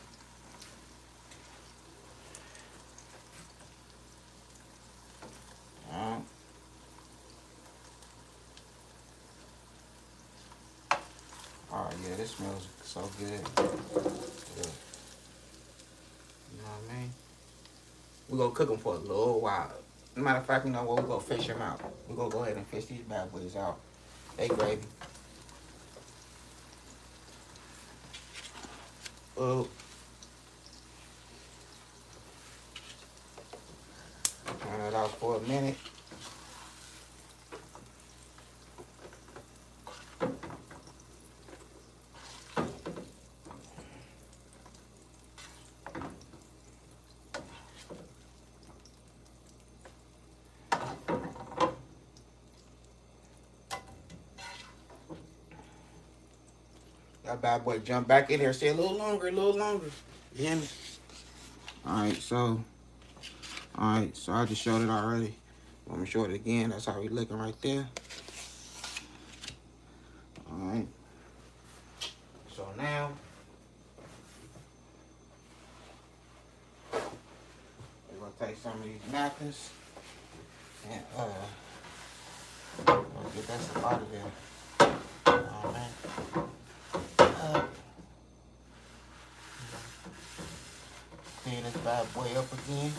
Oh yeah, this smells so good. Yeah. You know what I mean? We're gonna cook them for a little while. Matter of fact, you know what? We're gonna fish them out. We're gonna go ahead and fish these bad boys out. They gravy. Oh. Turn it out for a minute. That bad boy jump back in there. Stay a little longer, a little longer. You hear me? Alright, so I just showed it already. Let me show it again. That's how we looking right there. Alright. So now we're gonna take some of these napkins and get that stuff out of there. Alright. Clean this bad boy up again.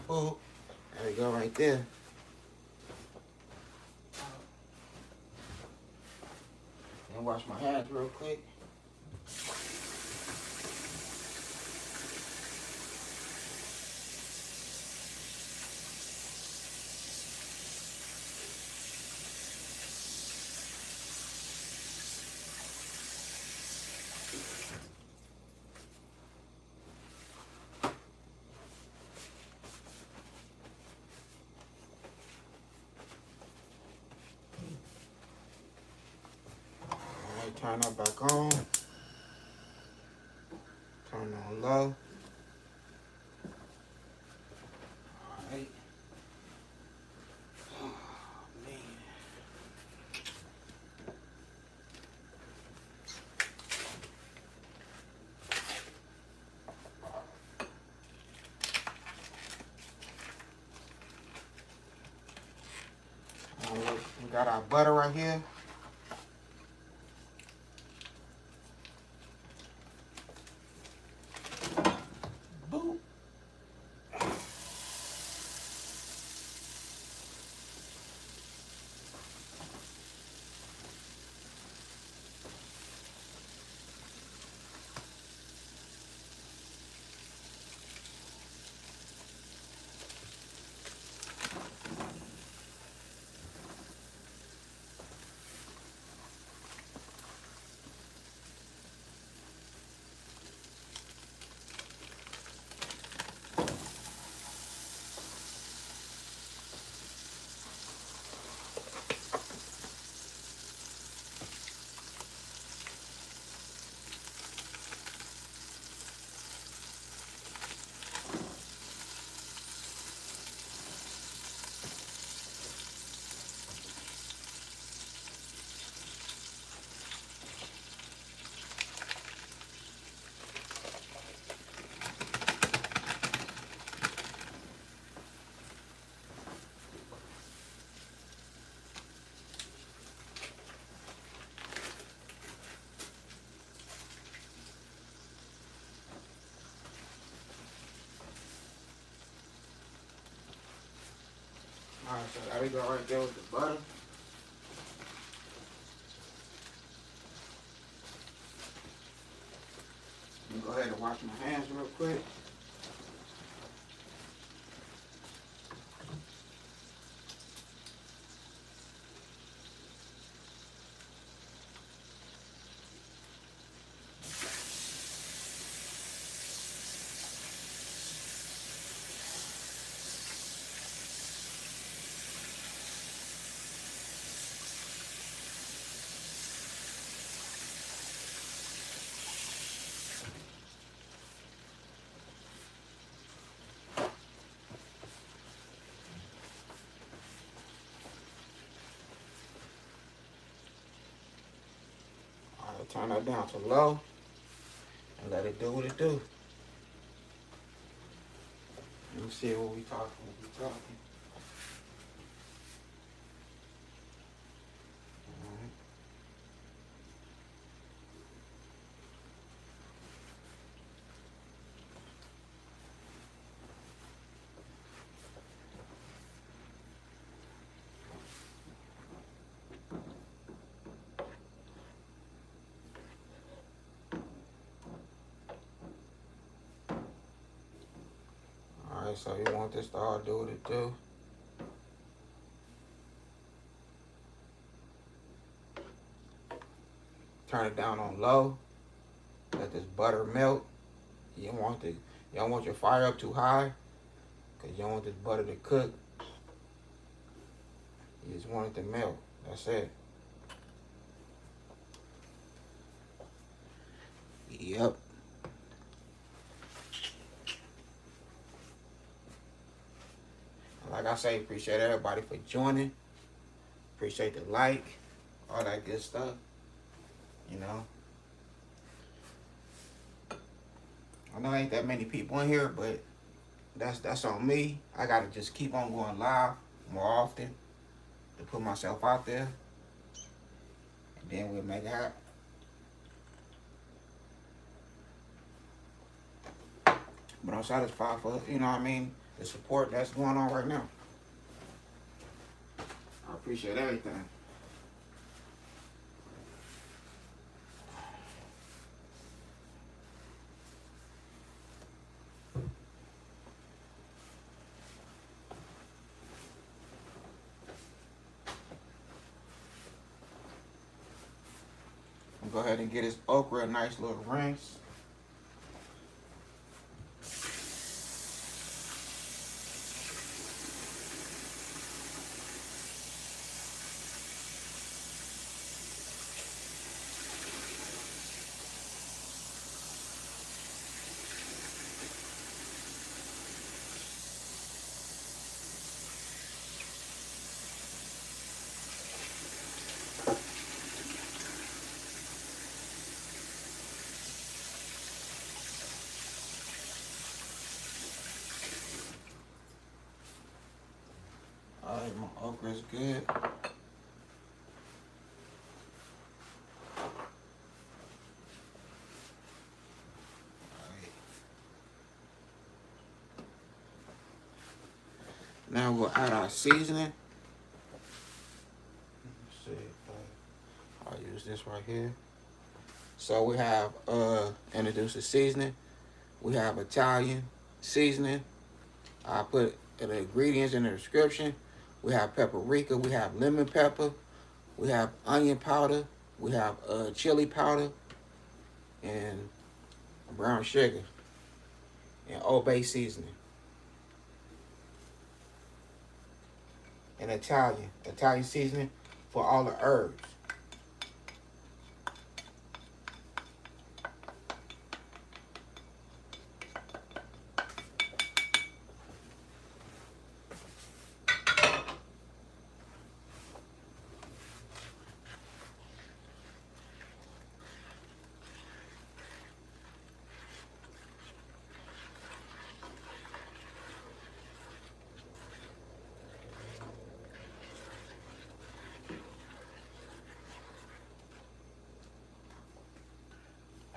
Oh, there we go right there. And wash my hands real quick. Turn that back on. Turn on low. Alright. Oh, man. We got our butter right here. So there we go right there with the butter. Let me go ahead and wash my hands real quick. Alright, turn that down to low and let it do what it do. Let me see what we talking. Alright, so you want this to all do what it do. Turn it down on low. Let this butter melt. You don't want your fire up too high, because you don't want this butter to cook. You just want it to melt. That's it. Yep. Like I say, appreciate everybody for joining. Appreciate the like, all that good stuff. You know. I know ain't that many people in here, but that's on me. I gotta just keep on going live more often to put myself out there, and then we'll make it happen. But I'm satisfied for, you know what I mean, the support that's going on right now. I appreciate everything. Go ahead and get his okra a nice little rinse. Alright, my okra's good. Now we'll add our seasoning. Let's see, I'll use this right here. So we have introduced the seasoning. We have Italian seasoning. I put the ingredients in the description. We have paprika. We have lemon pepper. We have onion powder. We have chili powder and brown sugar and Old Bay seasoning. And Italian seasoning for all the herbs.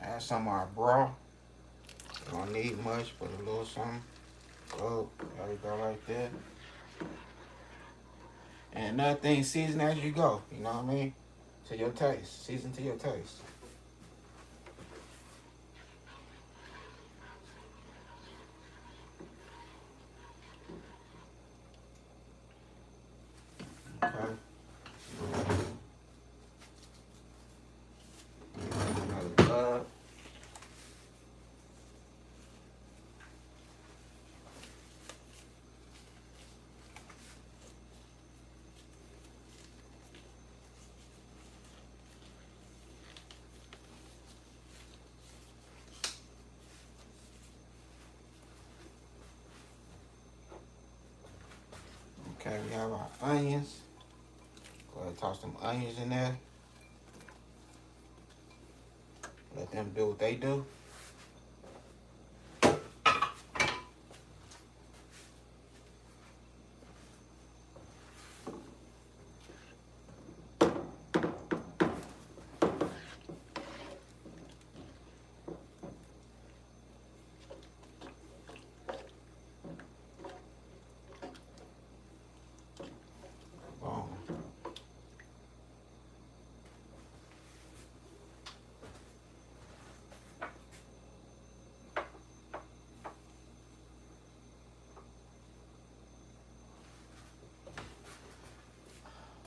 Add some of our broth. Don't need much, but a little something. Oh, there we go right there. And another thing, season as you go. You know what I mean? To your taste. Season to your taste. Okay. Another cup. Okay, we have our onions. Go ahead and toss some onions in there. Let them do what they do. Boom.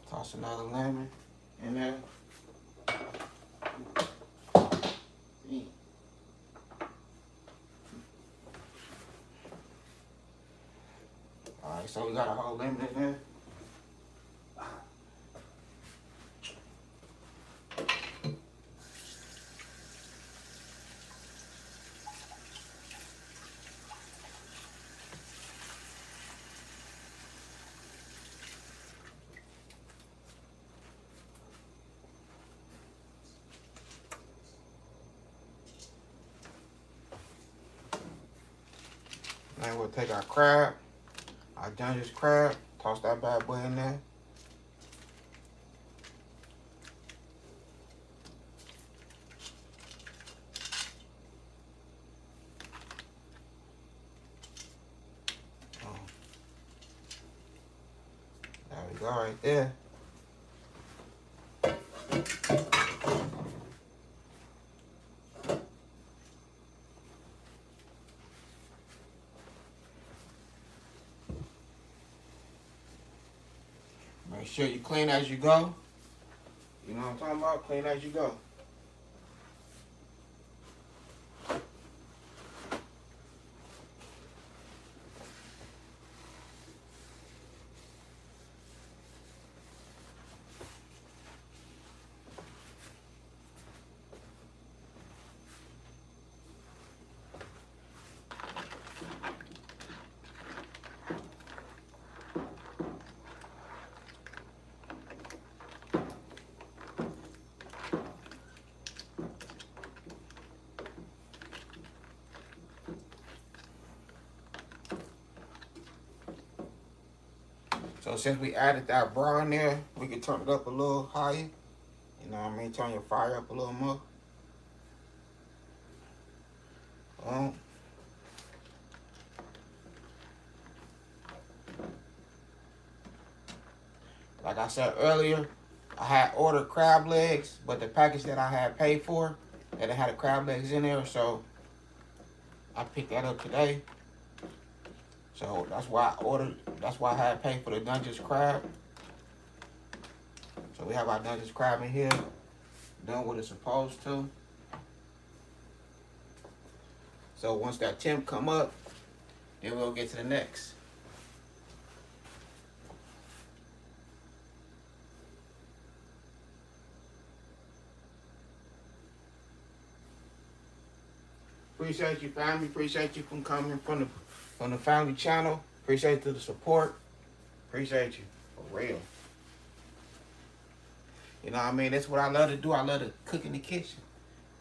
Toss another lemon in there. Alright, so we got a whole lemon in there. Then we'll take our crab, our Dungeness crab, toss that bad boy in there. There we go right there. Make sure you clean as you go. You know what I'm talking about? Clean as you go. So since we added that broth in there, we can turn it up a little higher. You know what I mean? Turn your fire up a little more. Like I said earlier, I had ordered crab legs, but the package that I had paid for, that it had the crab legs in there, so I picked that up today. So that's why I ordered, that's why I had paid for the Dungeness crab. So we have our Dungeness crab in here, doing what it's supposed to. So once that temp come up, then we'll get to the next. Appreciate you, family. Appreciate you from coming from the family channel. Appreciate the support. Appreciate you, for real. You know what I mean? That's what I love to do. I love to cook in the kitchen.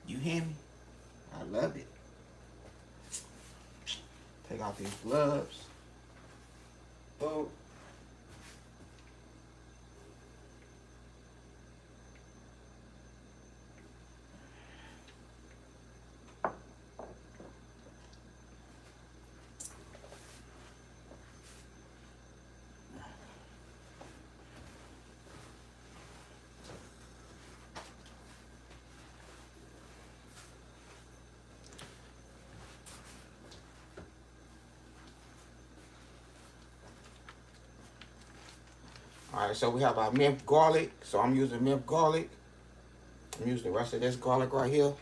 You hear me? I love it. Take off these gloves. Boom. All right, so we have our minced garlic. So I'm using minced garlic. I'm using the rest of this garlic right here.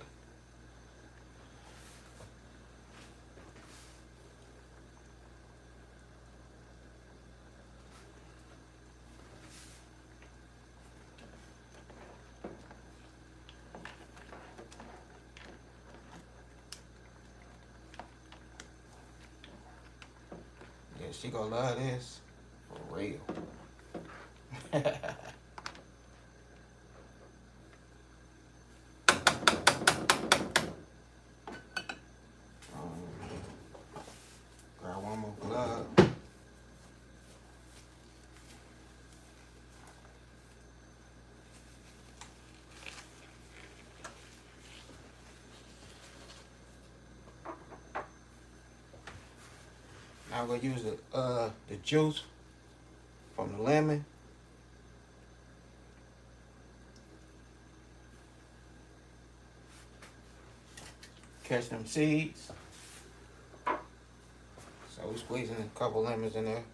Yeah, she gonna love this for real. Grab one more glove. Now we're gonna use the juice from the lemon. Catch them seeds. So we're squeezing a couple lemons in there.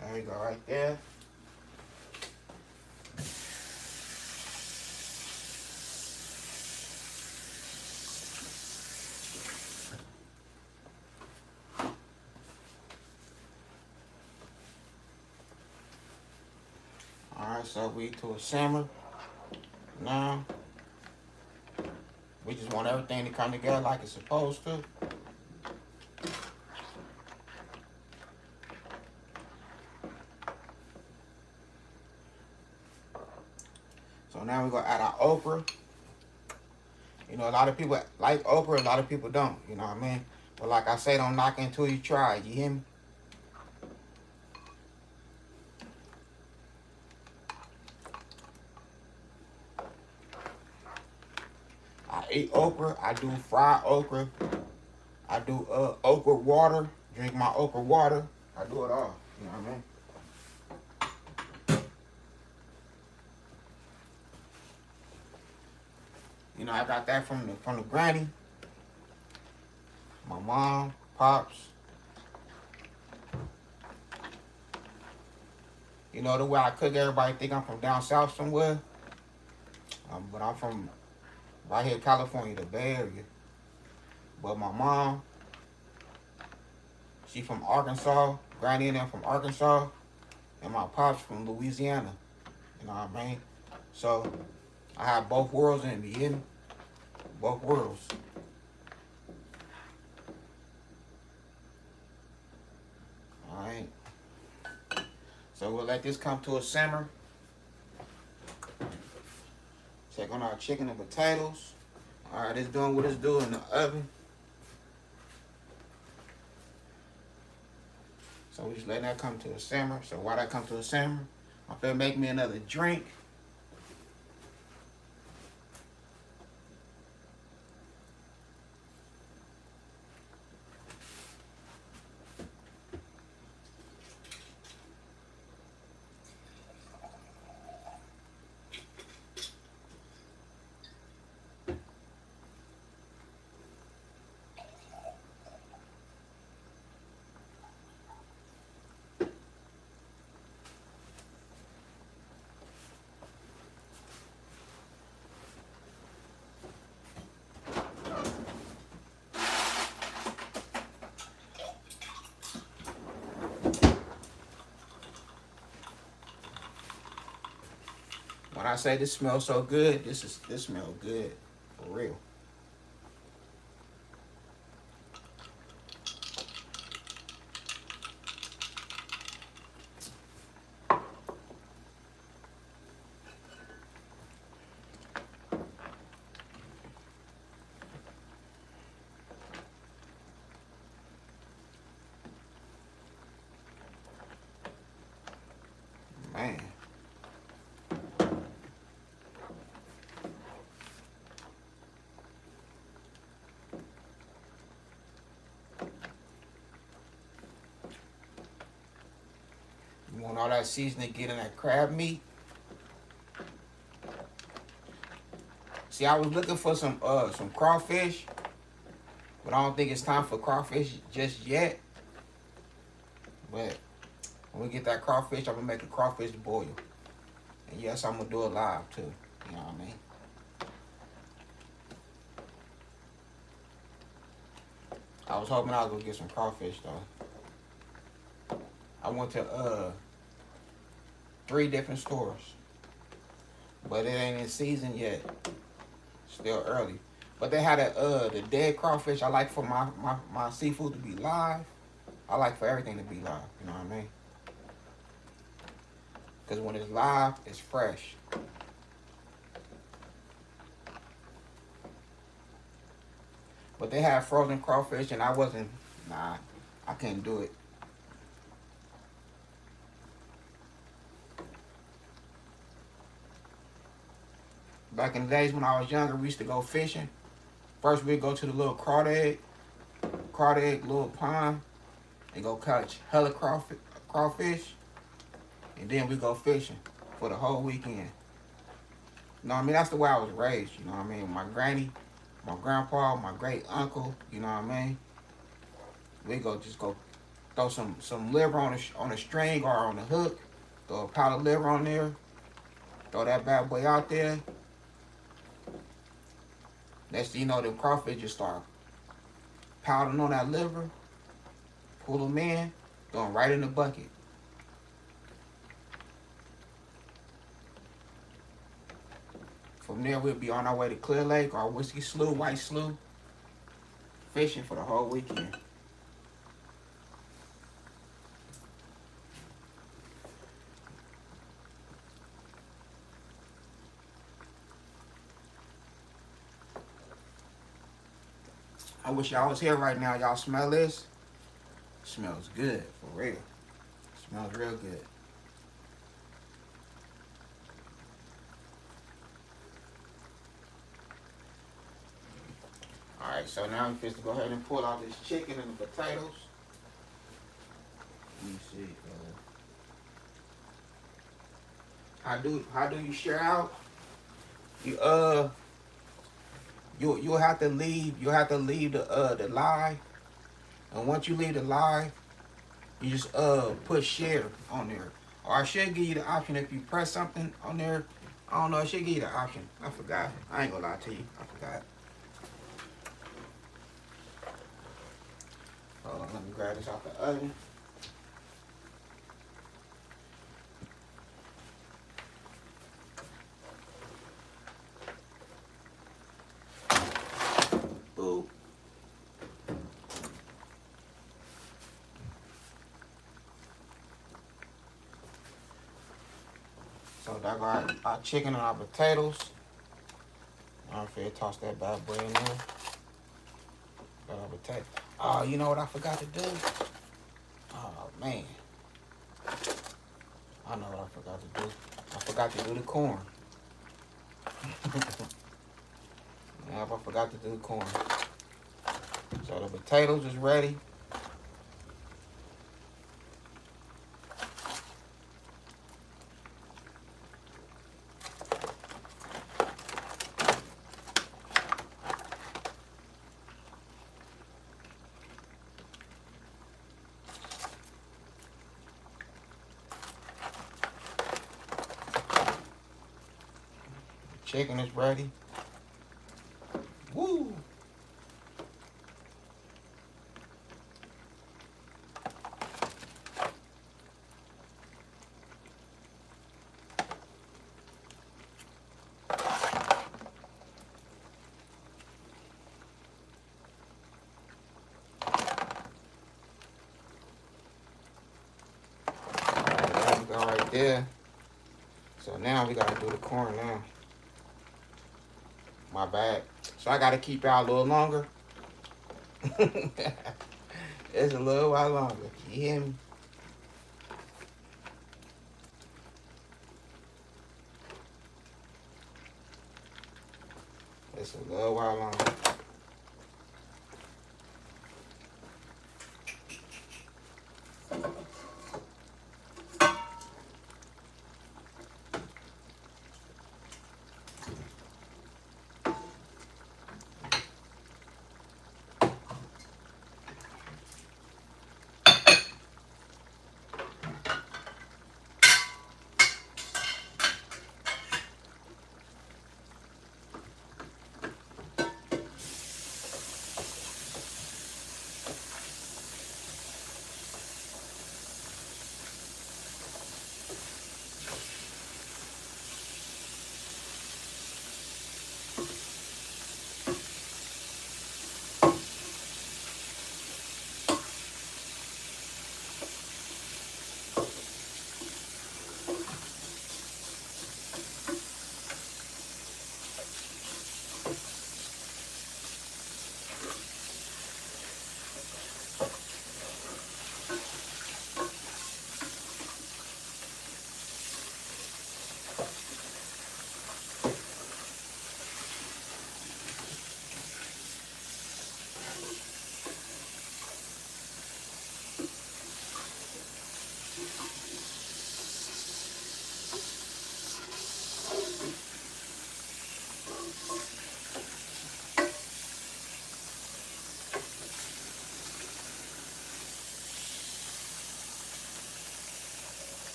There we go, right there. Alright, so we to a simmer. Now, we just want everything to come together like it's supposed to. So now we're gonna add our okra. You know, a lot of people like okra, a lot of people don't, you know what I mean? But like I say, don't knock it until you try it, you hear me? I eat okra, I do fried okra, I do okra water, drink my okra water, I do it all, you know what I mean? You know, I got that from the granny, my mom, pops. You know, the way I cook, everybody think I'm from down south somewhere. But I'm from right here, California, the Bay Area. But my mom, she from Arkansas, granny and them from Arkansas, and my pops from Louisiana. You know what I mean? So I have both worlds in me, you hear me? Both worlds. Alright. So we'll let this come to a simmer. Check on our chicken and potatoes. Alright, it's doing what it's doing in the oven. So we just letting that come to a simmer. So while that comes to a simmer, I'm finna make me another drink. When I say this smells so good, this smells good for real. Man. that seasoning get in that crab meat. See, I was looking for some crawfish, but I don't think it's time for crawfish just yet. But when we get that crawfish, I'm gonna make a crawfish boil. And yes, I'm gonna do it live too. You know what I mean? I was hoping I was gonna get some crawfish though. I went to 3 different stores, but it ain't in season yet. Still early. But they had the dead crawfish. I like for my seafood to be live. I like for everything to be live. You know what I mean? Because when it's live, it's fresh. But they had frozen crawfish, and I wasn't. Nah, I couldn't do it. Back in the days when I was younger, we used to go fishing. First, we'd go to the little crawdad little pond, and go catch hella crawfish, and then we go fishing for the whole weekend. You know what I mean? That's the way I was raised. You know what I mean? My granny, my grandpa, my great uncle. You know what I mean? We just go throw some liver on a string or on a hook. Throw a pound of liver on there. Throw that bad boy out there. Next thing you know, the crawfish just start pounding on that liver. Pull them in, throw them right in the bucket. From there, we'll be on our way to Clear Lake or Whiskey Slough, White Slough, fishing for the whole weekend. I wish y'all was here right now. Y'all smell this? It smells good, for real. It smells real good. Alright, so now I'm supposed to go ahead and pull out this chicken and the potatoes. Let me see. How do you share out? You'll have to leave the live, and once you leave the live, you just put share on there. Or I should give you the option if you press something on there. I don't know, I should give you the option. I forgot. I ain't gonna lie to you. I forgot. Hold on, let me grab this out the oven. Ooh. So that got our chicken and our potatoes. I'm finna toss that bad boy in there. Got our potato. Oh, you know what I forgot to do? Oh, man. I know what I forgot to do. I forgot to do the corn. Yeah, I forgot to do the corn. So the potatoes is ready. Chicken is ready. Woo! There we go right there. So now we gotta do the corn now. My bad. So I gotta keep y'all a little longer. It's a little while longer. You hear me? It's a little while longer.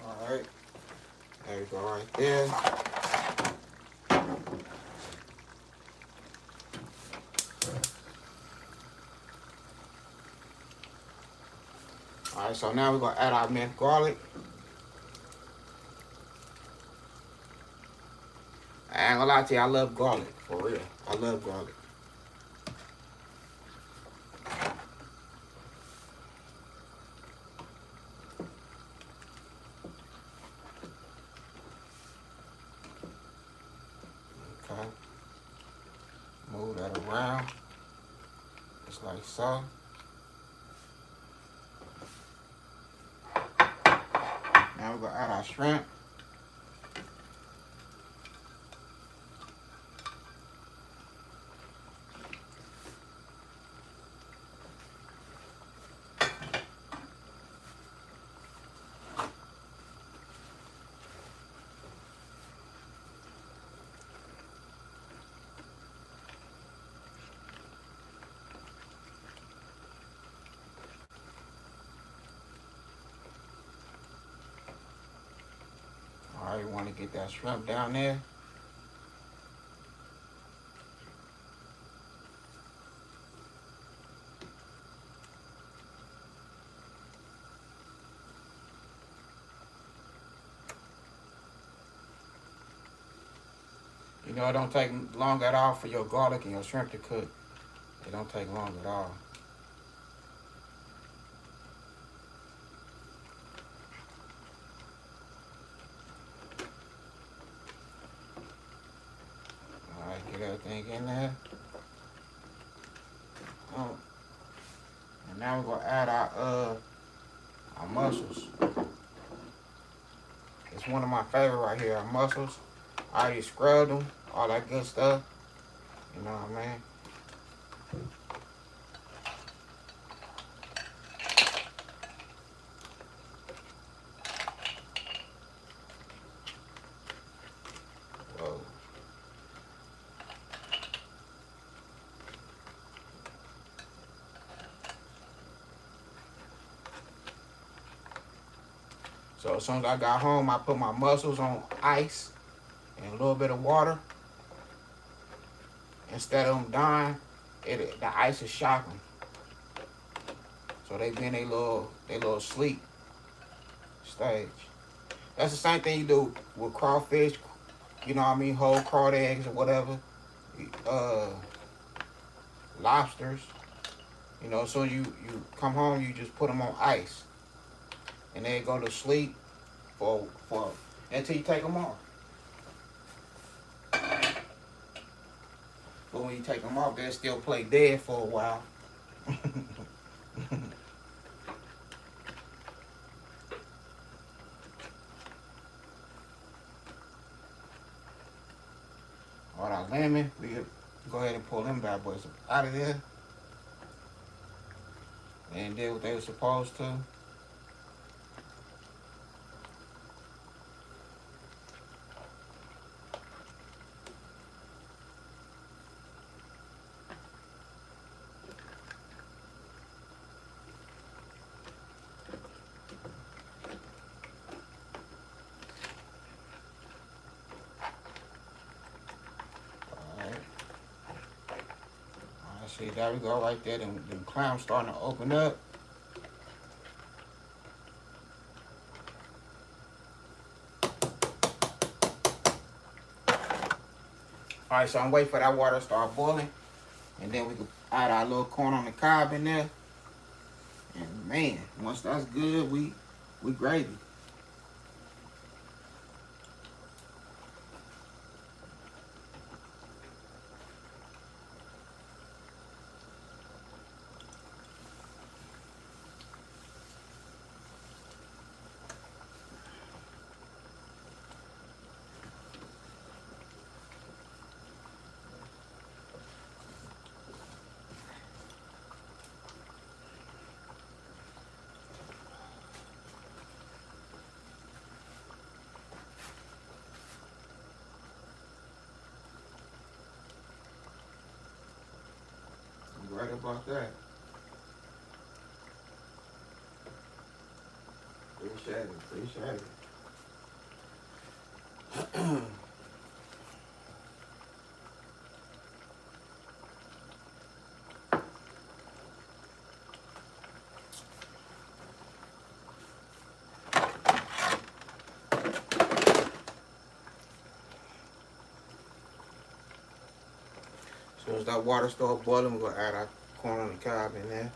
Alright. There we go right there. Alright, so now we're going to add our minced garlic. I ain't gonna lie to you, I love garlic, for real. I love garlic. Okay. Move that around. Just like so. Now we're gonna add our shrimp. Alright, you want to get that shrimp down there. You know, it don't take long at all for your garlic and your shrimp to cook. It don't take long at all. Alright, get everything in there. Oh. And now we're gonna add our mussels. It's one of my favorite right here, our mussels. I already scrubbed them, all that good stuff. You know what I mean? Whoa. So as soon as I got home, I put my mussels on ice and a little bit of water. Instead of them dying, the ice is shocking. So they be in a little sleep stage. That's the same thing you do with crawfish, you know what I mean, whole crawdad eggs or whatever. Lobsters. You know, so you come home, you just put them on ice. And they go to sleep for until you take them off. But when you take them off, they'll still play dead for a while. All our lemon, we go ahead and pull them bad boys out of there. They didn't do what they were supposed to. See, there we go right there. Them clams starting to open up. Alright, so I'm waiting for that water to start boiling. And then we can add our little corn on the cob in there. And man, once that's good, we gravy. right about that. Appreciate it. Appreciate it. As soon as that water starts boiling, we're gonna add our corn on the cob in there.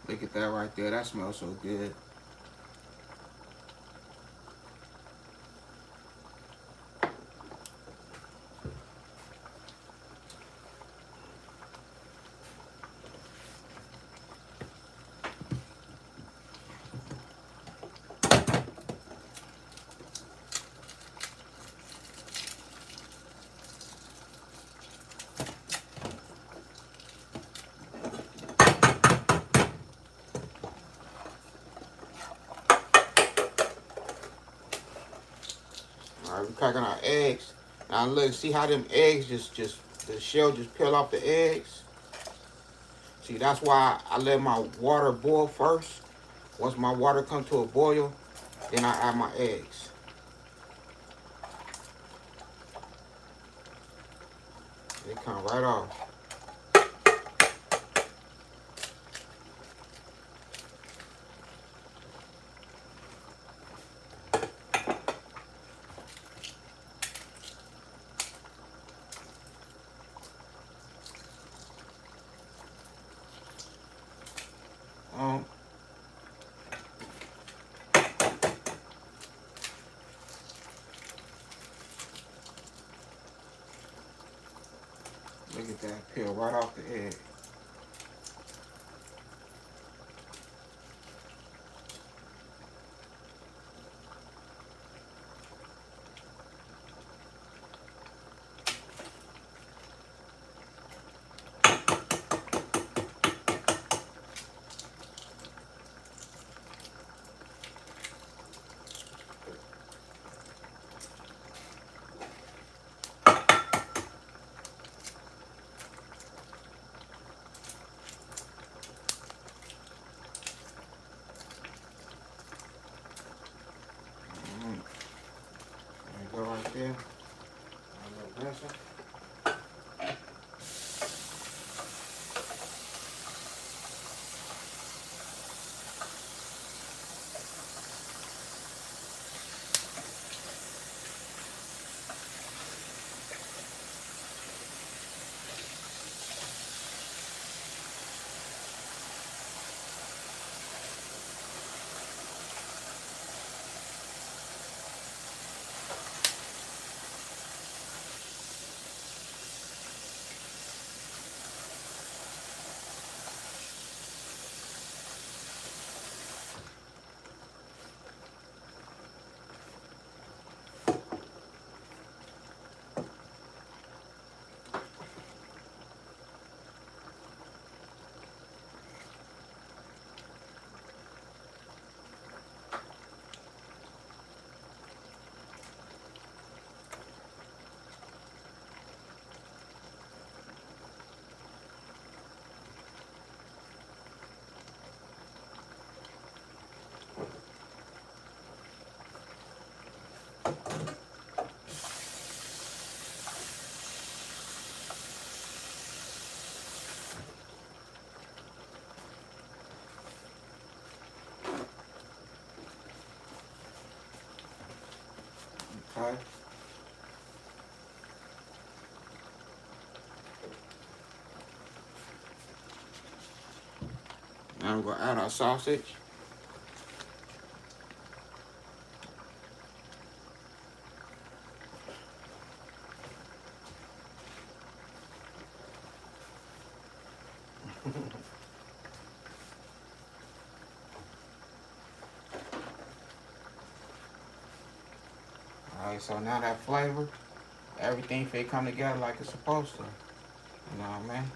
Look at that right there. That smells so good. All right, we're cracking our eggs. Now look, see how them eggs just the shell just peel off the eggs. See, that's why I let my water boil first. Once my water comes to a boil, then I add my eggs. They come right off. Look at that, peel right off the egg. There you go right there. A little dressing. Okay. Now we're gonna add our sausage. Alright, so now that flavor, everything fit come together like it's supposed to. You know what I mean?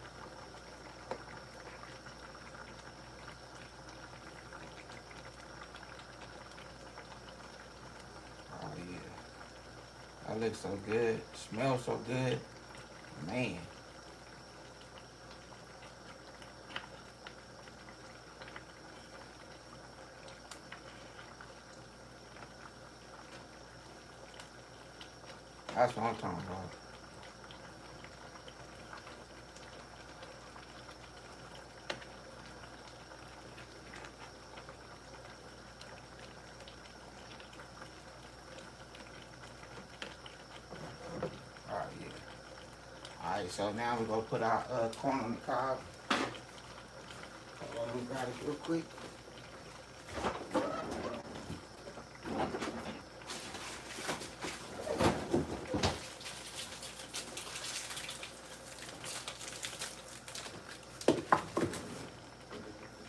Oh yeah. That looks so good. Smells so good. Man. That's what I'm talking about. Alright, yeah. Alright, so now we're gonna put our corn on the cob. Let me grab it real quick.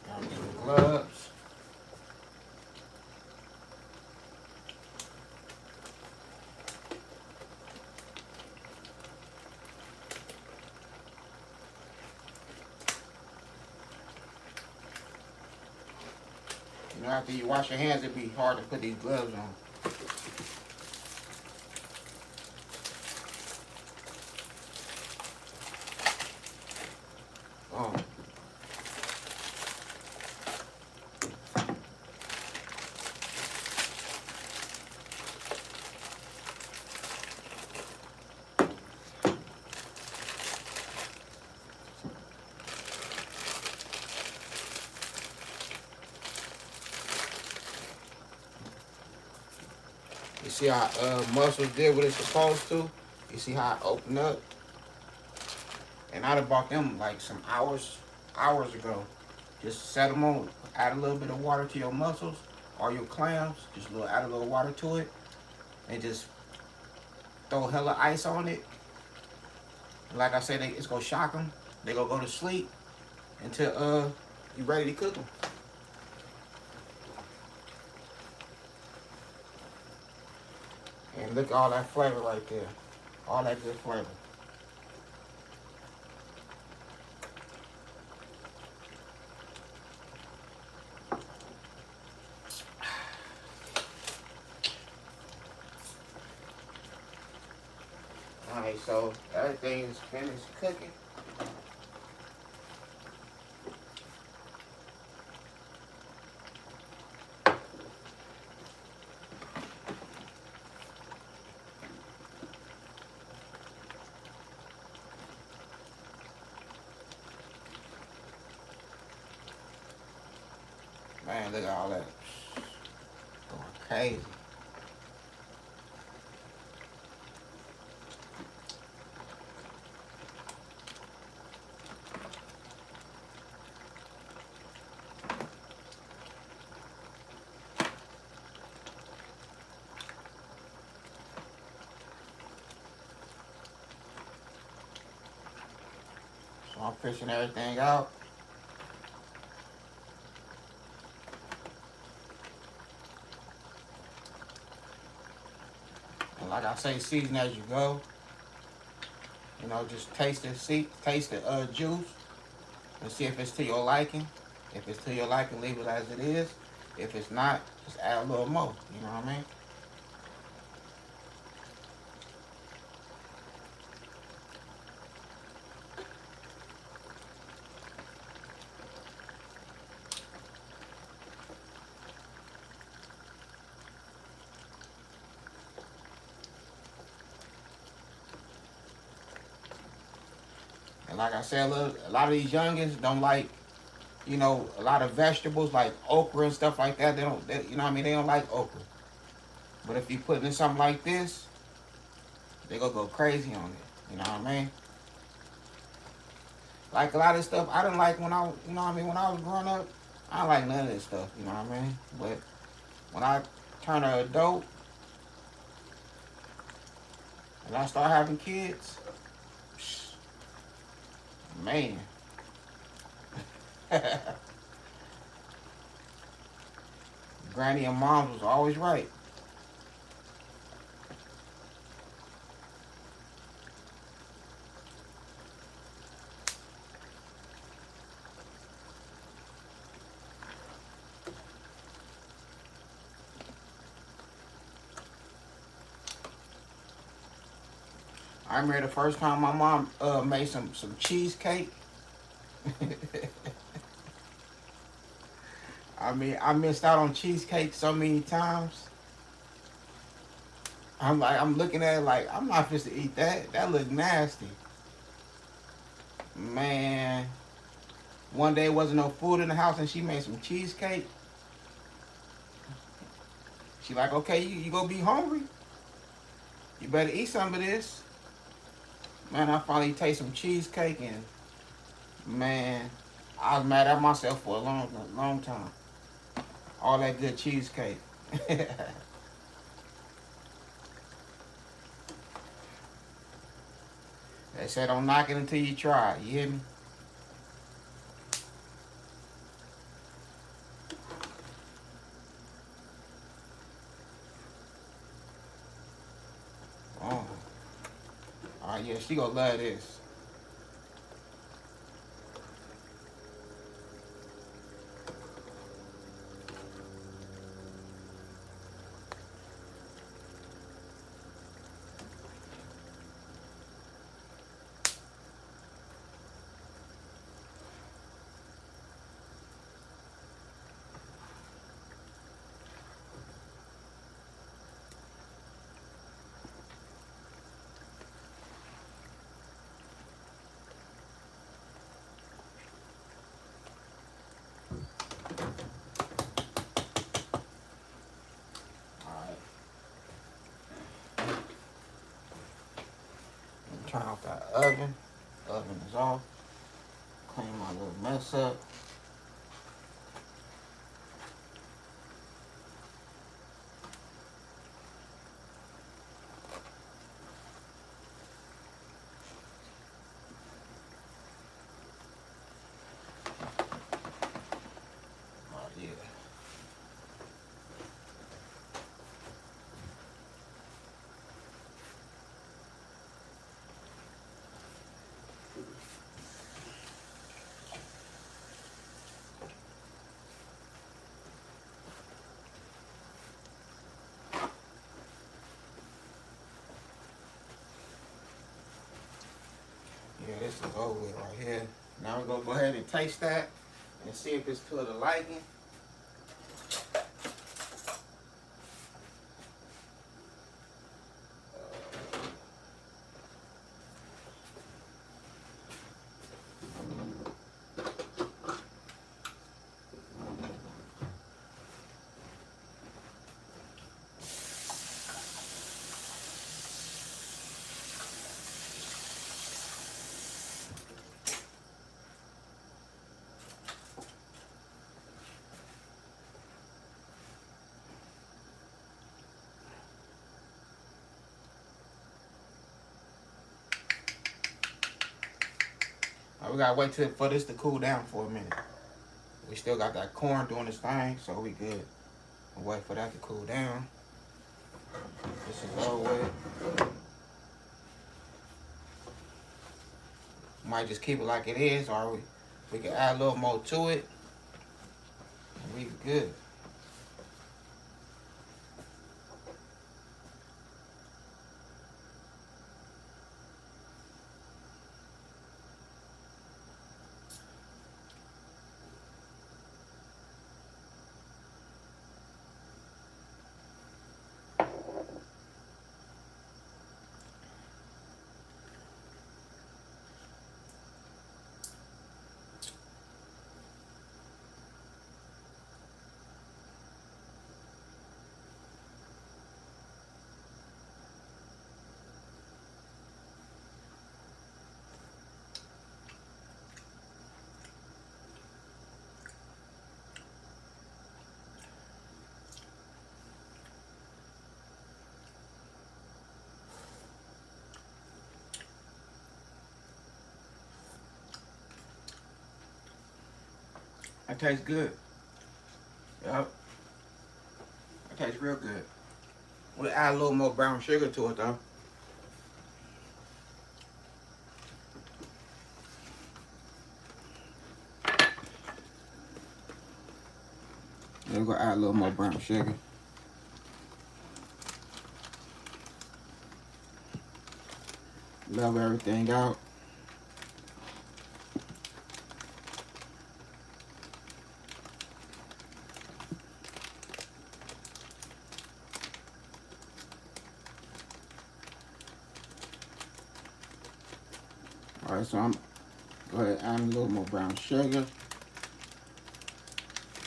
Now get the gloves. You know, after you wash your hands, it'd be hard to put these gloves on. Oh. You see how mussels did what it's supposed to? You see how it opened up? And I'd have bought them like some hours ago. Just set them on, add a little bit of water to your mussels or your clams. Just add a little water to it. And just throw hella ice on it. Like I said, it's gonna shock them. They gonna go to sleep until you ready to cook them. And look at all that flavor right there. All that good flavor. Alright, so everything is finished cooking. Man, look at all that. Going crazy. So I'm fishing everything out. And like I say, season as you go. You know, just taste the juice and see if it's to your liking. If it's to your liking, leave it as it is. If it's not, just add a little more. You know what I mean? And like I said, a lot of these youngins don't like, you know, a lot of vegetables like okra and stuff like that. You know what I mean? They don't like okra. But if you put in something like this, they gonna go crazy on it. You know what I mean? Like a lot of stuff I didn't like when you know what I mean, when I was growing up. I don't like none of this stuff. You know what I mean? But when I turn an adult and I start having kids, man, Granny and mom was always right. I remember the first time my mom made some cheesecake. I mean, I missed out on cheesecake so many times. I'm looking at it like, I'm not supposed to eat that. That look nasty. Man, one day wasn't no food in the house and she made some cheesecake. She like, okay, you gonna be hungry? You better eat some of this. Man, I finally taste some cheesecake and man, I was mad at myself for a long time. All that good cheesecake. They said don't knock it until you try it. You hear me? Oh. Alright, yeah, she gonna love this. Alright. Turn off that oven. Oven is off. Clean my little mess up. Oh yeah. Yeah, this is over with right here. Now we're gonna go ahead and taste that and see if it's to the liking. We gotta wait for this to cool down for a minute. We still got that corn doing its thing, so we good. We'll wait for that to cool down. This is over with. Might just keep it like it is, or we can add a little more to it. And we good. That tastes good. Yep. That tastes real good. We'll add a little more brown sugar to it though. We're gonna add a little more brown sugar. Level everything out. Alright, so I'm go ahead and add a little more brown sugar.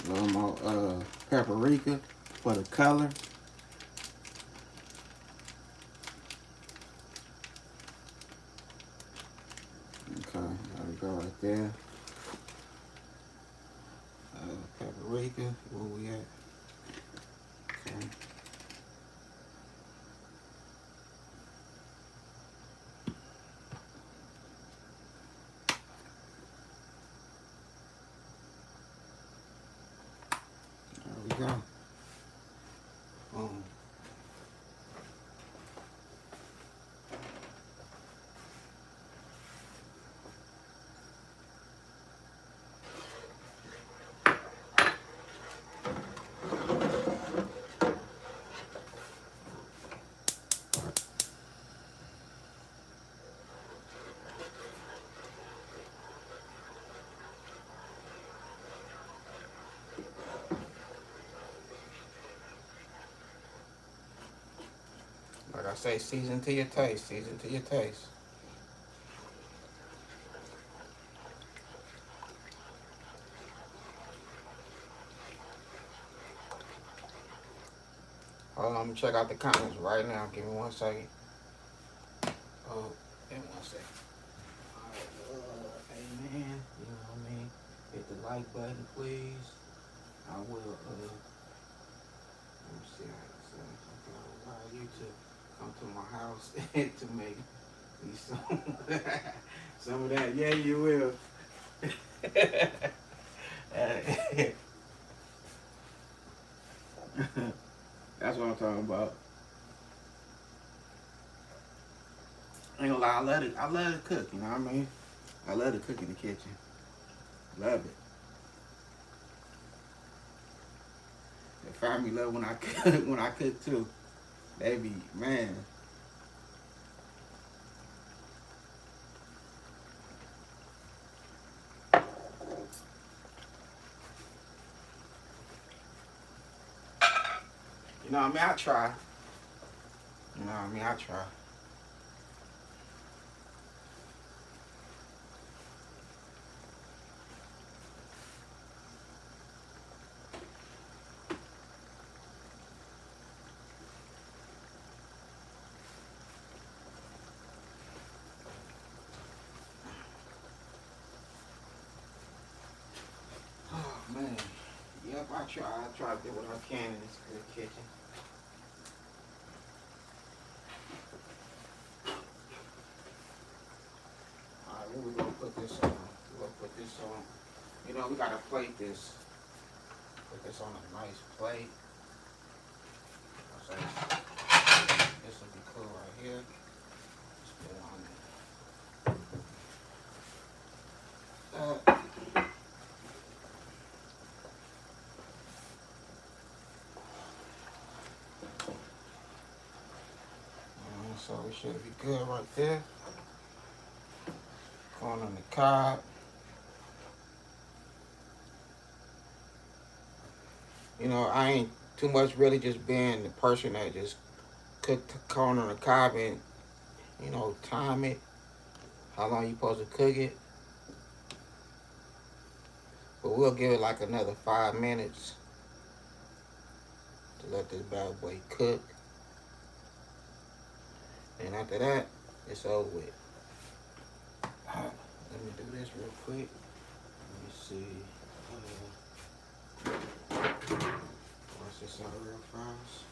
A little more paprika for the color. Okay, there we go right there. Paprika, where we at? Okay. There we go. Boom. Like I say, season to your taste. Season to your taste. Hold on, I'm gonna check out the comments right now. Give me 1 second. Oh, give me 1 second. Alright, amen. You know what I mean? Hit the like button, please. I will, let me see how to say it. I'm gonna allow you to come to my house to make me some of that. Yeah, you will. That's what I'm talking about. I ain't gonna lie, I love to cook, you know what I mean? I love to cook in the kitchen. Love it. The family love when I cook too. They be, man. You know what I mean? I try. You know what I mean? I try. Oh man. Yep, I try to do what I can in this good kitchen. Alright, what we gonna put this on? We're gonna put this on. You know, we gotta plate this. Put this on a nice plate. So this will be cool right here. Just put it on there. So we should be good right there. Corn on the cob. You know, I ain't too much really just being the person that just cook the corn on the cob and, you know, time it, how long you supposed to cook it. But we'll give it like another 5 minutes to let this bad boy cook. And after that, it's over with. Let me do this real quick. Let me see. Wash this out real fast.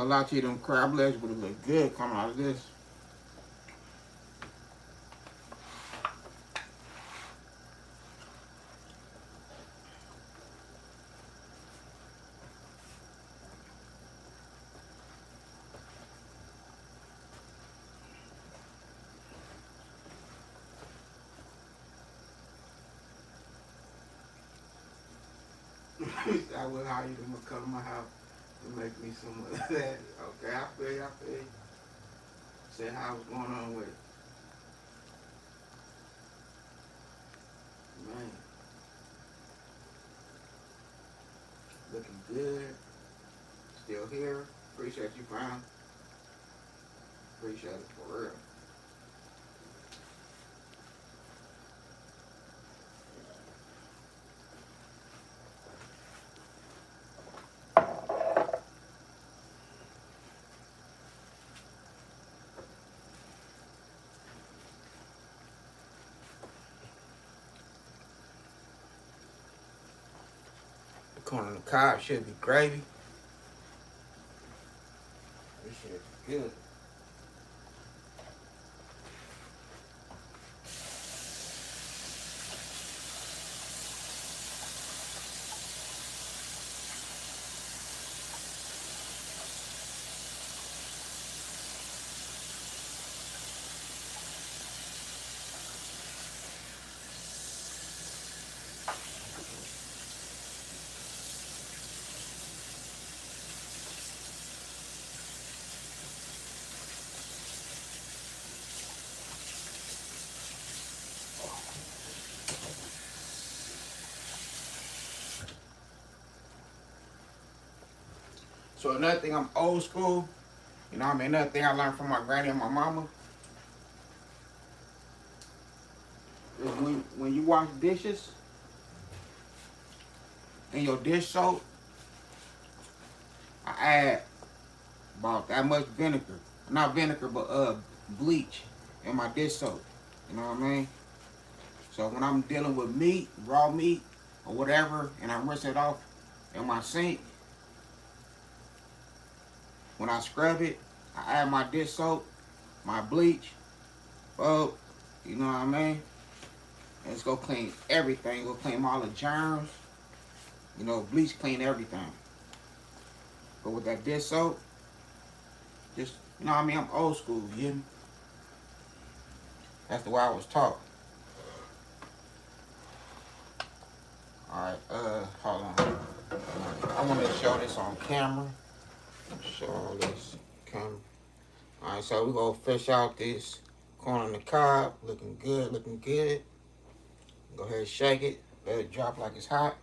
gonna lie to you, them crab legs would have looked good coming out of this. I would hire you to come to my house and make me some of that. Okay, I feel you, I feel you. Say how was going on with it. Man. Looking good. Still here. Appreciate you, fam. Appreciate it for real. The corn on the cob should be gravy. This shit is good. So another thing, I'm old school. You know what I mean? Another thing I learned from my granny and my mama is when you wash dishes in your dish soap, I add about that much vinegar. Not vinegar, but bleach in my dish soap. You know what I mean? So when I'm dealing with meat, raw meat, or whatever, and I rinse it off in my sink, when I scrub it, I add my dish soap, my bleach, you know what I mean? And it's gonna clean everything. It's gonna clean all the germs. You know, bleach clean everything. But with that dish soap, just, you know what I mean? I'm old school, you hear me? That's the way I was taught. Alright, hold on. I want to show this on camera. Show all this camera. Alright, so we're going to fish out this corn on the cob. Looking good, looking good. Go ahead and shake it. Let it drop like it's hot.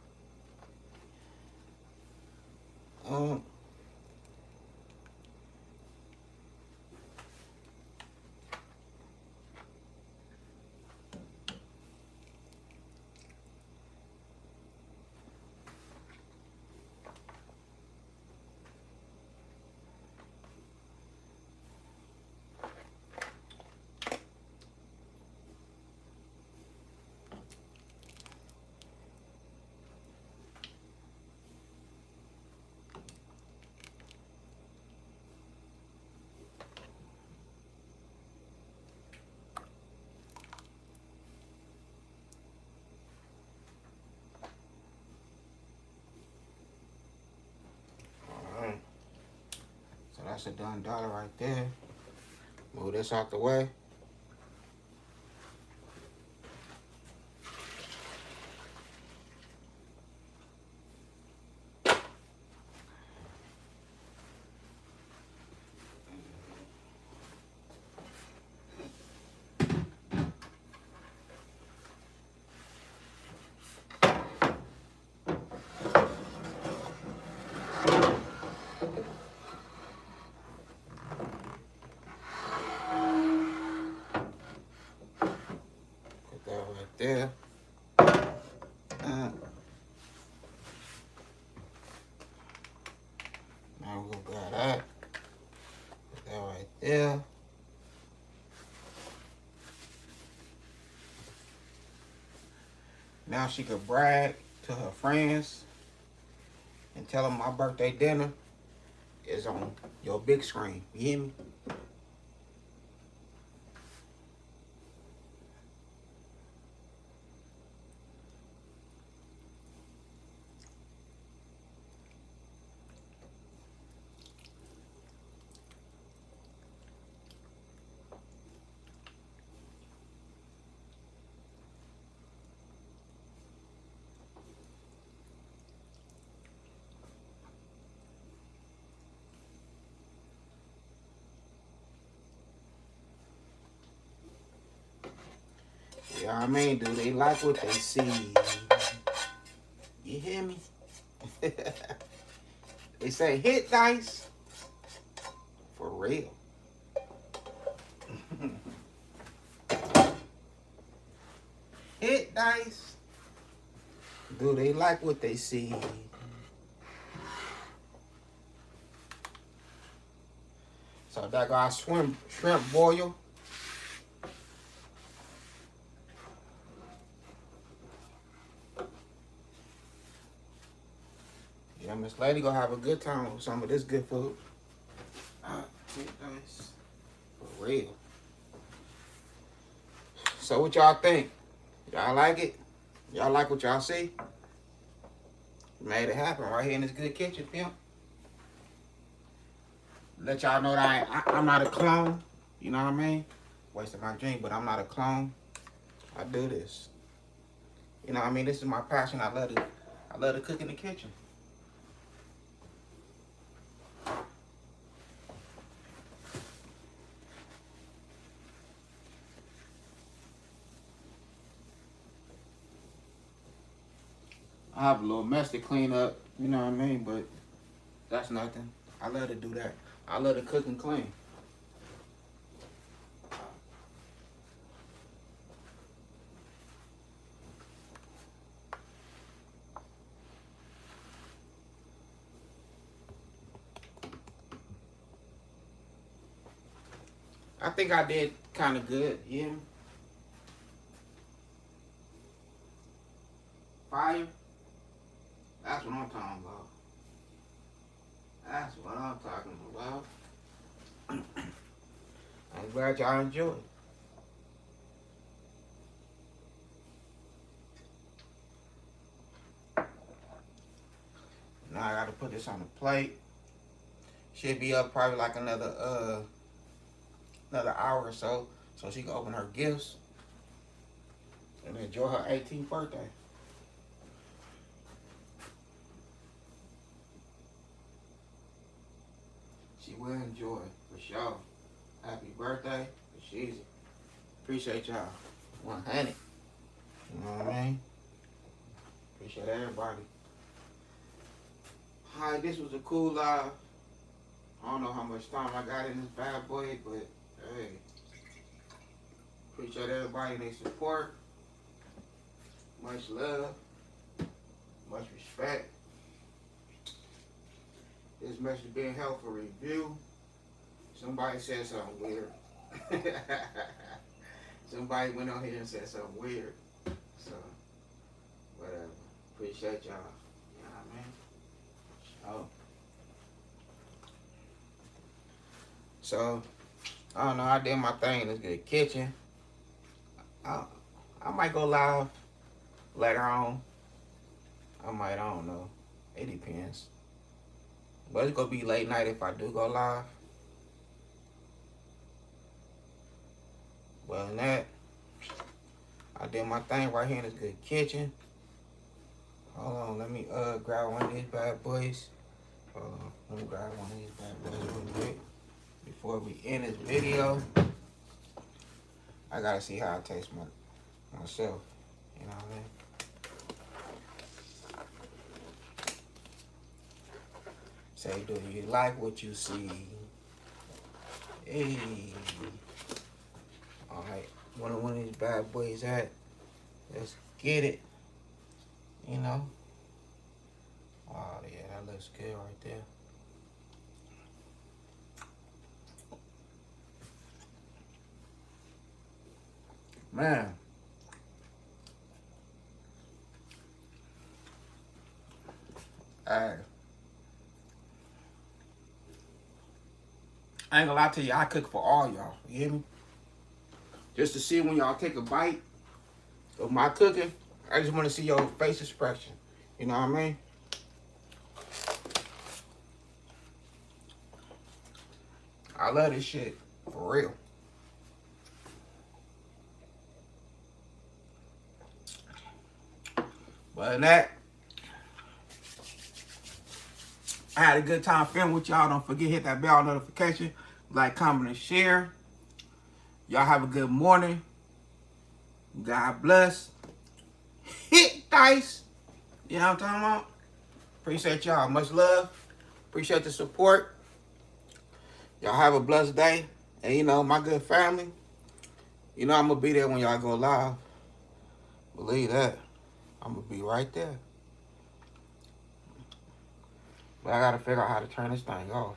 So that's a done dollar right there. Move this out the way. There. Now we're gonna grab that. Put that right there. Now she could brag to her friends and tell them my birthday dinner is on your big screen. You hear me? Yeah, I mean, do they like what they see? You hear me? They say hit dice for real. Hit dice. Do they like what they see? So that got shrimp boil. Yeah, Miss Lady gonna have a good time with some of this good food. Hit dice for real. So what y'all think? Y'all like it? Y'all like what y'all see? Made it happen right here in this good kitchen, pimp. Let y'all know that I'm not a clone. You know what I mean? Wasting my drink, but I'm not a clone. I do this. You know what I mean? This is my passion. I love to cook in the kitchen. I have a little mess to clean up, you know what I mean? But that's nothing. I love to do that. I love to cook and clean. I think I did kind of good, yeah. Fire. That's what I'm talking about. That's what I'm talking about. I'm glad y'all enjoyed. Now I gotta put this on the plate. Should be up probably like another hour or so she can open her gifts and enjoy her 18th birthday. She will enjoy it, for sure. Happy birthday, Sheezy. Appreciate y'all. 100. You know what I mean? Appreciate everybody. Hi, this was a cool live. I don't know how much time I got in this bad boy, but hey. Appreciate everybody and their support. Much love. Much respect. This message being held for review. Somebody said something weird. Somebody went on here and said something weird. So, whatever. Appreciate y'all. You know what I mean? So, I don't know. I did my thing in this good kitchen. I might go live later on. I don't know. It depends. But it's gonna be late night if I do go live. Well, than that, I did my thing right here in this good kitchen. Hold on, let me grab one of these bad boys. Hold on, let me grab one of these bad boys real quick before we end this video. I gotta see how it tastes myself. You know what I mean? Say, do you like what you see? Hey. Alright, one of these bad boys at. Let's get it. You know? Oh, yeah, that looks good right there. Man. Alright. I ain't gonna lie to you, I cook for all y'all. You hear me? Just to see when y'all take a bite of my cooking, I just want to see your face expression. You know what I mean? I love this shit. For real. But other than that, I had a good time filming with y'all. Don't forget, hit that bell notification. Like, comment, and share. Y'all have a good morning. God bless. Hit dice. You know what I'm talking about? Appreciate y'all. Much love. Appreciate the support. Y'all have a blessed day. And you know, my good family, you know I'm going to be there when y'all go live. Believe that. I'm going to be right there. But I got to figure out how to turn this thing off.